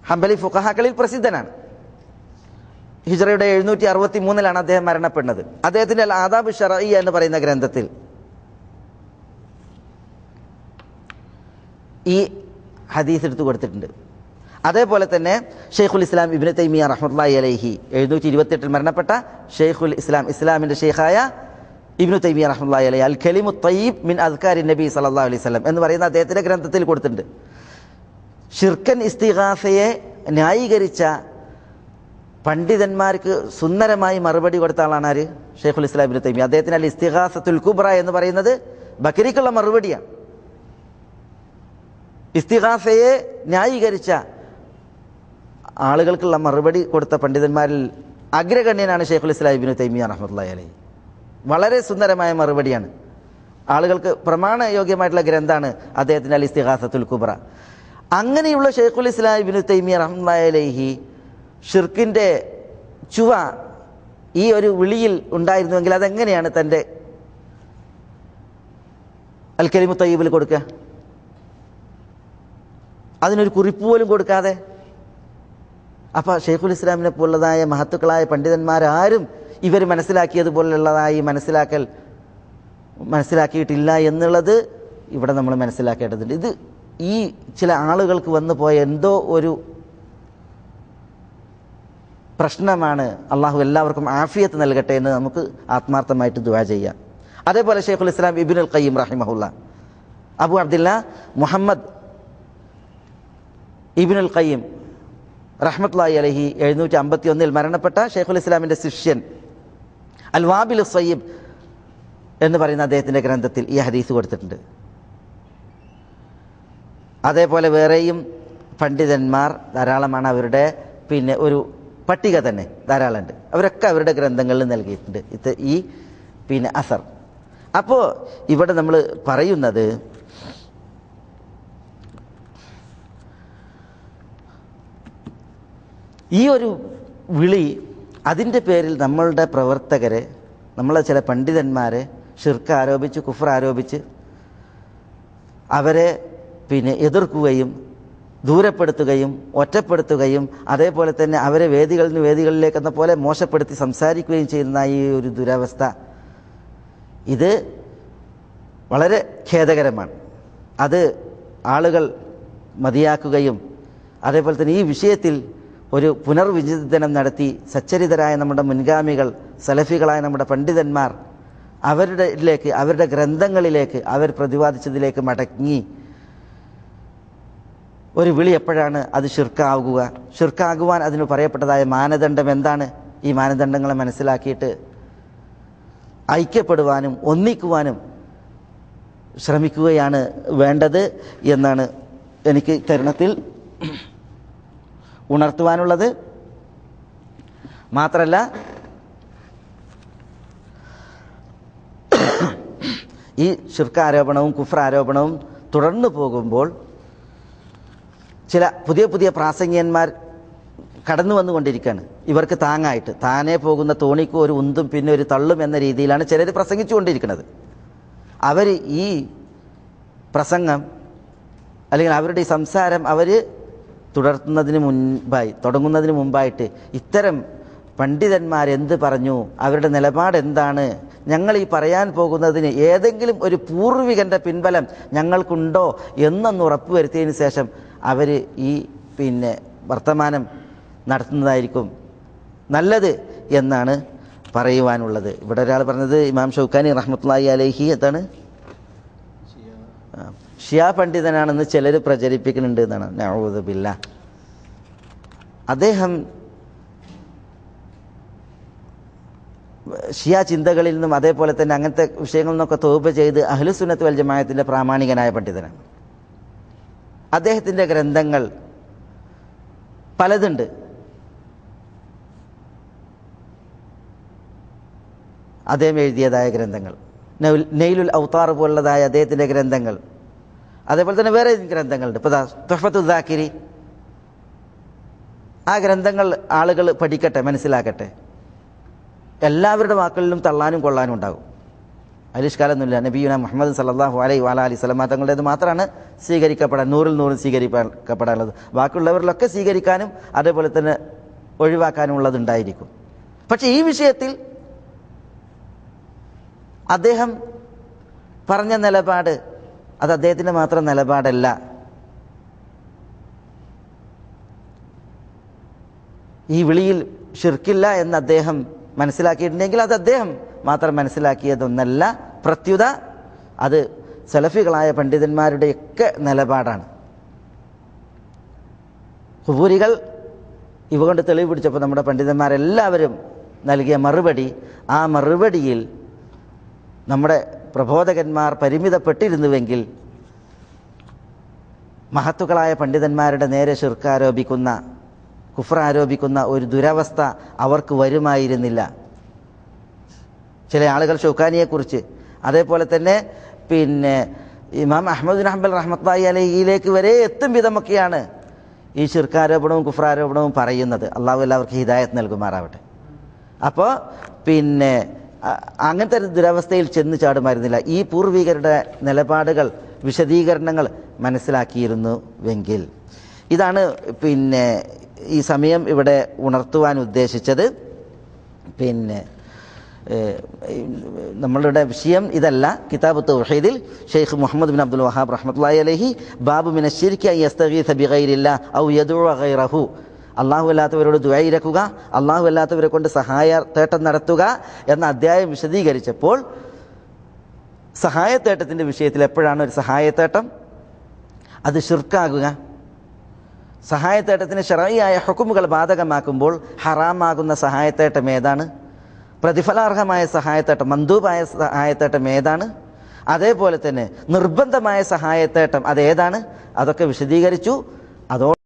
ഹംബലി ഫുഖഹാക്കളിൽ പ്രസിദ്ധനാണ്. ഹിജ്റയുടെ 763 അദ്ദേഹം മരണപ്പെടുന്നത്. അദ്ദേഹത്തിൻ്റെ അൽ ആദാബ് ശർഈയ എന്ന് പറയുന്ന ഗ്രന്ഥത്തിൽ ഈ ഹദീസ് എടുത്തു കൊടുത്തിട്ടുണ്ട്. അതേപോലെ തന്നെ ഷെയ്ഖുൽ ഇസ്ലാം ഇബ്നു തൈമിയ റഹ്മത്തുള്ളാഹി അലൈഹി 728 മരണപ്പെട്ട ഷെയ്ഖുൽ ഇസ്ലാം, ഇസ്ലാമിൻ്റെ ഷെയ്ഖായ ഇബ്നു തൈമിയ റഹ്മത്തുള്ളാഹി അലൈഹി അൽ കലിമു തയ്യിബ് മിൻ അദ്കാരി നബി സല്ലല്ലാഹു അലൈഹി വസല്ലം എന്ന് പറയുന്ന അദ്ദേഹത്തിൻ്റെ ഗ്രന്ഥത്തിൽ കൊടുത്തിട്ടുണ്ട്. ഷിർക്കൻ ഇസ്തിഗാസയെ ന്യായീകരിച്ച പണ്ഡിതന്മാർക്ക് സുന്ദരമായി മറുപടി കൊടുത്ത ആളാണ് ആര്? ഷെയ്ഖുൽ ഇസ്ലാം ഇബ്നു തൈമിയ. അദ്ദേഹത്തിന് അൽ ഇസ്തിഗാസത്തുൽ കുബ്ര എന്ന് പറയുന്നത് ബക്രിക്കുള്ള മറുപടിയാണ്. ഇസ്തിഗാസയെ ന്യായീകരിച്ച ആളുകൾക്കുള്ള മറുപടി കൊടുത്ത പണ്ഡിതന്മാരിൽ അഗ്രഗണ്യനാണ് ഷെയ്ഖുൽ ഇസ്ലാം ഇബ്നു തൈമിയ്യ റഹ്മത്തുള്ളാഹി അലൈഹി. വളരെ സുന്ദരമായ മറുപടിയാണ്. ആളുകൾക്ക് പ്രമാണയോഗ്യമായിട്ടുള്ള ഗ്രന്ഥമാണ് അദ്ദേഹത്തിൻ്റെ അൽ ഇസ്തിഗാസത്തുൽ കുബ്ര. അങ്ങനെയുള്ള ഷെയ്ഖുൽ ഇസ്ലാം ഇബ്നു തൈമിയ്യ റഹ്മത്തുള്ളാഹി അലൈഹി ഷിർക്കിൻ്റെ ചുവ ഈ ഒരു വിളിയിൽ ഉണ്ടായിരുന്നുവെങ്കിൽ അതെങ്ങനെയാണ് തൻ്റെ അൽ കലിമു തയ്യിബിൽ കൊടുക്കുക? അതിനൊരു കുറിപ്പ് പോലും കൊടുക്കാതെ. അപ്പോൾ ഷെയ്ഖുൽ ഇസ്ലാമിനെ പോലുള്ളതായ മഹത്തുക്കളായ പണ്ഡിതന്മാരാരും ഇവർ മനസ്സിലാക്കിയതുപോലുള്ളതായി മനസ്സിലാക്കിയിട്ടില്ല എന്നുള്ളത് ഇവിടെ നമ്മൾ മനസ്സിലാക്കേണ്ടതുണ്ട്. ഇത് ഈ ചില ആളുകൾക്ക് വന്നു പോയ എന്തോ ഒരു പ്രശ്നമാണ്. അള്ളാഹു എല്ലാവർക്കും ആഫിയത്ത് നൽകട്ടെ എന്ന് നമുക്ക് ആത്മാർത്ഥമായിട്ട് ദുആ ചെയ്യാം. അതേപോലെ ഷെയ്ഖുൽ ഇസ്ലാം ഇബ്നുൽ ഖയ്യിം റഹിമഹുല്ല, അബു അബ്ദില്ല മുഹമ്മദ് ഇബ്നുൽ ഖയ്യിം റഹ്മത്തുള്ളാഹി അലൈഹി 751 മരണപ്പെട്ട ഷെയ്ഖുൽ ഇസ്ലാമിൻ്റെ ശിഷ്യൻ അൽ വാബിൽ സയ്യിബ് എന്ന് പറയുന്ന അദ്ദേഹത്തിൻ്റെ ഗ്രന്ഥത്തിൽ ഈ ഹദീസ് കൊടുത്തിട്ടുണ്ട്. അതേപോലെ വേറെയും പണ്ഡിതന്മാർ ധാരാളമാണ്. അവരുടെ ഒരു പട്ടിക തന്നെ ധാരാളമുണ്ട്. അവരൊക്കെ അവരുടെ ഗ്രന്ഥങ്ങളിൽ നൽകിയിട്ടുണ്ട് ഈ അസർ. അപ്പോൾ ഇവിടെ നമ്മൾ പറയുന്നത് ഈ ഒരു വിളി, അതിൻ്റെ പേരിൽ നമ്മളുടെ പ്രവർത്തകരെ, നമ്മളെ ചില പണ്ഡിതന്മാരെ ഷിർക്ക് ആരോപിച്ച്, കുഫർ ആരോപിച്ച് അവരെ എതിർക്കുകയും ദൂരപ്പെടുത്തുകയും ഒറ്റപ്പെടുത്തുകയും അതേപോലെ തന്നെ അവരെ വേദികളിൽ നിന്ന് വേദികളിലേക്കെന്ന പോലെ മോശപ്പെടുത്തി സംസാരിക്കുകയും ചെയ്യുന്ന ഈ ഒരു ദുരവസ്ഥ, ഇത് വളരെ ഖേദകരമാണ്. അത് ആളുകൾ മതിയാക്കുകയും അതേപോലെ തന്നെ ഈ വിഷയത്തിൽ ഒരു പുനർവിചിന്തനം നടത്തി സച്ചരിതരായ നമ്മുടെ മുൻഗാമികൾ, സലഫികളായ നമ്മുടെ പണ്ഡിതന്മാർ അവരുടെ ഗ്രന്ഥങ്ങളിലേക്ക് അവർ പ്രതിപാദിച്ചതിലേക്ക് മടങ്ങി ഒരു വിളി എപ്പോഴാണ് അത് ഷിർക്കാകുക, ഷിർക്കാകുവാൻ അതിന് പറയപ്പെട്ടതായ മാനദണ്ഡം എന്താണ്, ഈ മാനദണ്ഡങ്ങളെ മനസ്സിലാക്കിയിട്ട് ഐക്യപ്പെടുവാനും ഒന്നിക്കുവാനും ശ്രമിക്കുകയാണ് വേണ്ടത് എന്നാണ് എനിക്ക് തരുണത്തിൽ ഉണർത്തുവാനുള്ളത്. മാത്രമല്ല ഈ ഷിർക്ക് ആരോപണവും കുഫ്ർ ആരോപണവും തുടർന്നു പോകുമ്പോൾ ചില പുതിയ പുതിയ പ്രാസംഗികന്മാർ കടന്നു വന്നുകൊണ്ടിരിക്കുകയാണ്. ഇവർക്ക് താങ്ങായിട്ട് താനേ പോകുന്ന തോണിക്ക് ഒരു ഉന്തും പിന്നെ ഒരു തള്ളും എന്ന രീതിയിലാണ് ചിലർ പ്രസംഗിച്ചു കൊണ്ടിരിക്കുന്നത്. അവർ ഈ പ്രസംഗം അല്ലെങ്കിൽ അവരുടെ ഈ സംസാരം അവർ തുടങ്ങുന്നതിന് മുമ്പായിട്ട് ഇത്തരം പണ്ഡിതന്മാരെന്ത് പറഞ്ഞു, അവരുടെ നിലപാട് എന്താണ്, ഞങ്ങൾ ഈ പറയാൻ പോകുന്നതിന് ഏതെങ്കിലും ഒരു പൂർവികൻ്റെ പിൻബലം ഞങ്ങൾക്കുണ്ടോ എന്നൊന്ന് ഉറപ്പുവരുത്തിയതിന് ശേഷം അവർ ഈ വർത്തമാനം നടത്തുന്നതായിരിക്കും നല്ലത് എന്നാണ് പറയുവാനുള്ളത്. ഇവിടെ ഒരാൾ പറഞ്ഞത് ഇമാം ഷൗക്കാനി റഹ്മത്തുള്ളാഹി അലൈഹി എന്താണ് ഷിയാ പണ്ഡിതനാണെന്ന് ചിലർ പ്രചരിപ്പിക്കുന്നുണ്ട് എന്നാണ്. നഊദു ബില്ലാഹ്. അദ്ദേഹം ഷിയാ ചിന്തകളിൽ നിന്നും അതേപോലെ തന്നെ അങ്ങനത്തെ വിഷയങ്ങളിൽ നിന്നൊക്കെ തൗബ ചെയ്ത് അഹ്ലുസുന്നത്ത് വൽ ജമാഅത്തിൻ്റെ പ്രാമാണികനായ പണ്ഡിതനാണ്. അദ്ദേഹത്തിൻ്റെ ഗ്രന്ഥങ്ങൾ പലതുണ്ട്. അദ്ദേഹം എഴുതിയതായ ഗ്രന്ഥങ്ങൾ, നെയ്ലുൽ ഔത്താർ പോലുള്ളതായ അദ്ദേഹത്തിൻ്റെ ഗ്രന്ഥങ്ങൾ, അതേപോലെ തന്നെ വേറെ ഗ്രന്ഥങ്ങളുണ്ട്. ഇപ്പോൾ തുഹ്ഫത്തുൽ ദാക്കിരി, ആ ഗ്രന്ഥങ്ങൾ ആളുകൾ പഠിക്കട്ടെ, മനസ്സിലാക്കട്ടെ. എല്ലാവരുടെ വാക്കുകളിലും തള്ളാനും കൊള്ളാനും ഉണ്ടാകും, അതിലിഷ്കാലൊന്നുമില്ല. നബിയുന മുഹമ്മദ് സല്ലല്ലാഹു അലൈഹി വഅലൈഹി വസല്ലം തങ്ങളുടേത് മാത്രമാണ് സ്വീകരിക്കപ്പെടാൻ, 100% സ്വീകരിക്കപ്പെടാനുള്ളത്. ബാക്കിയുള്ളവരിലൊക്കെ സ്വീകരിക്കാനും അതേപോലെ തന്നെ ഒഴിവാക്കാനും ഉള്ളതുണ്ടായിരിക്കും. പക്ഷേ ഈ വിഷയത്തിൽ അദ്ദേഹം പറഞ്ഞ നിലപാട് അത് അദ്ദേഹത്തിൻ്റെ മാത്രം നിലപാടല്ല. ഈ വിളിയിൽ ഷിർക്കില്ല എന്ന് അദ്ദേഹം മനസ്സിലാക്കിയിട്ടുണ്ടെങ്കിൽ അത് അദ്ദേഹം മാത്രം മനസ്സിലാക്കിയതൊന്നല്ല, പ്രത്യുത അത് സലഫികളായ പണ്ഡിതന്മാരുടെയൊക്കെ നിലപാടാണ്. ഖുബൂരികൾ ഇവ കൊണ്ട് തെളിവ് പിടിച്ചപ്പോൾ നമ്മുടെ പണ്ഡിതന്മാരെല്ലാവരും നൽകിയ മറുപടി, ആ മറുപടിയിൽ നമ്മുടെ പ്രബോധകന്മാർ പരിമിതപ്പെട്ടിരുന്നുവെങ്കിൽ മഹത്തുക്കളായ പണ്ഡിതന്മാരുടെ നേരെ ഷിർക്ക് ആരോപിക്കുന്ന കുഫർ ആരോപിക്കുന്ന ഒരു ദുരവസ്ഥ അവർക്ക് വരുമായിരുന്നില്ല. ചില ആളുകൾ ഷൗക്കാനിയെക്കുറിച്ച്, അതേപോലെ തന്നെ ഇമാം അഹ്മദ് ബിൻ ഹംബൽ റഹ്മത്തുള്ളാഹി അലൈഹിയിലേക്ക് വരെ എത്തും വിധമൊക്കെയാണ് ഈ ശിർക്കാരോപണവും കുഫ്രാരോപണവും പറയുന്നത്. അള്ളാഹു എല്ലാവർക്കും ഹിദായത്ത് നൽകുമാറാവട്ടെ. അപ്പോൾ അങ്ങനത്തെ ഒരു ദുരവസ്ഥയിൽ ചെന്ന് ചാടുമായിരുന്നില്ല. ഈ പൂർവികരുടെ നിലപാടുകൾ, വിശദീകരണങ്ങൾ മനസ്സിലാക്കിയിരുന്നുവെങ്കിൽ. ഇതാണ് ഈ സമയം ഇവിടെ ഉണർത്തുവാൻ ഉദ്ദേശിച്ചത്. നമ്മളുടെ വിഷയം ഇതല്ല. കിതാബ് തൗഹീദിൽ ഷെയ്ഖ് മുഹമ്മദ് ബിൻ അബ്ദുൽ വഹാബ് റഹ്മത്തുള്ളാഹി അലൈഹി ബാബു മിന ശിർക്കി അൻ യസ്തഗീസ ബിഗൈരില്ലാഹ് ഔ യദ്ഉ ഗൈറഹു, അള്ളാഹു അല്ലാത്തവരോട് ദുആ ഇരക്കുക, അള്ളാഹു അല്ലാത്തവരെ കൊണ്ട് സഹായത്തേട്ടം നടത്തുക എന്ന അധ്യായം വിശദീകരിച്ചപ്പോൾ സഹായത്തേട്ടത്തിൻ്റെ വിഷയത്തിൽ എപ്പോഴാണ് ഒരു സഹായത്തേട്ടം അത് ശിർക്കാകുക? സഹായത്തേട്ടത്തിന് ശർഈയായ ഹുക്മുകൾ ബാധകമാക്കുമ്പോൾ ഹറാമാകുന്ന സഹായത്തേട്ടം ഏതാണ്? പ്രതിഫലാർഹമായ സഹായത്തേട്ടം, മന്ദൂബായ സഹായത്തേട്ടം ഏതാണ്? അതേപോലെ തന്നെ നിർബന്ധമായ സഹായത്തേട്ടം അതേതാണ്? അതൊക്കെ വിശദീകരിച്ചു. അതോടെ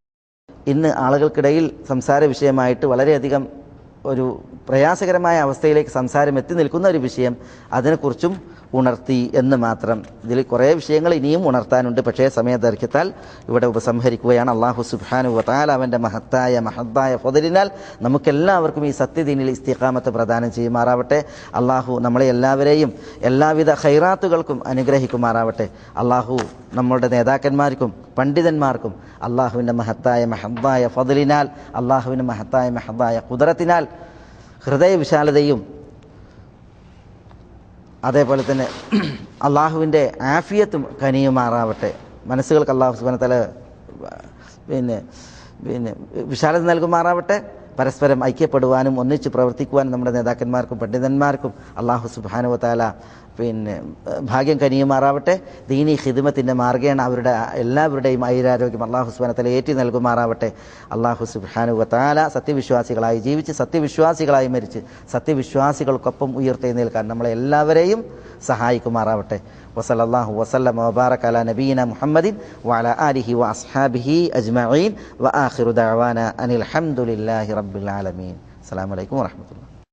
ഇന്ന് ആളുകൾക്കിടയിൽ സംസാര വിഷയമായിട്ട് വളരെയധികം ഒരു പ്രയാസകരമായ അവസ്ഥയിലേക്ക് സംസാരം എത്തി നിൽക്കുന്ന ഒരു വിഷയം, അതിനെക്കുറിച്ചും ഉണർത്തി എന്ന് മാത്രം. ഇതിൽ കുറേ വിഷയങ്ങൾ ഇനിയും ഉണർത്താനുണ്ട്. പക്ഷേ സമയദൈർഘ്യത്താൽ ഇവിടെ ഉപസംഹരിക്കുകയാണ്. അല്ലാഹു സുബ്ഹാനഹു വ തആല അവൻ്റെ മഹത്തായ ഫദ്ലിനാൽ നമുക്കെല്ലാവർക്കും ഈ സത്യദീനിൽ ഇസ്തിഖാമത്ത് പ്രദാനം ചെയ്യുമാറാവട്ടെ. അല്ലാഹു നമ്മളെ എല്ലാവരെയും എല്ലാവിധ ഖൈറാത്തുകൾക്കും അനുഗ്രഹിക്കുമാറാവട്ടെ. അല്ലാഹു നമ്മളുടെ നേതാക്കന്മാർക്കും പണ്ഡിതന്മാർക്കും അല്ലാഹുവിൻ്റെ മഹത്തായ ഫദ്ലിനാൽ, അല്ലാഹുവിൻ്റെ മഹത്തായ ഖുദ്റത്തിനാൽ ഹൃദയവിശാലതയും അതേപോലെ തന്നെ അള്ളാഹുവിൻ്റെ ആഫിയത്തും കനിയുമാറാവട്ടെ. മനസ്സുകൾക്ക് അള്ളാഹു സുബ്ഹാനഹു വ തആല വിശാലത നൽകുമാറാവട്ടെ. പരസ്പരം ഐക്യപ്പെടുവാനും ഒന്നിച്ച് പ്രവർത്തിക്കുവാനും നമ്മുടെ നേതാക്കന്മാർക്കും പണ്ഡിതന്മാർക്കും അള്ളാഹു സുബ്ഹാനഹു വ തആല ഭാഗ്യം കനിയുമാറാവട്ടെ. ദീനി ഖിദ്മത്തിൻ്റെ മാർഗ്ഗേണ അവരുടെ എല്ലാവരുടെയും ഐരാരോഗ്യം അള്ളാഹു സുബ്ഹാനഹു വ തആല ഏറ്റി നൽകുമാറാവട്ടെ. അള്ളാഹു സുബ്ഹാനഹു വ തആല സത്യവിശ്വാസികളായി ജീവിച്ച് സത്യവിശ്വാസികളായി മരിച്ച് സത്യവിശ്വാസികൾക്കൊപ്പം ഉയർത്തെഴുന്നേൽക്കാൻ നമ്മളെ എല്ലാവരെയും സഹായിക്കുമാറാവട്ടെ. വസല്ലല്ലാഹു വസല്ലമ വബാറക അലാ നബിയിന മുഹമ്മദിൻ വഅലാ ആലിഹി വഅസ്ഹാബിഹി അജ്മഈൻ വആഖിറു ദഅവാന അനിൽ ഹംദുലില്ലാഹി റബ്ബിൽ ആലമീൻ. അസ്സലാമു അലൈക്കും വറഹ്മത്തുള്ളാഹി.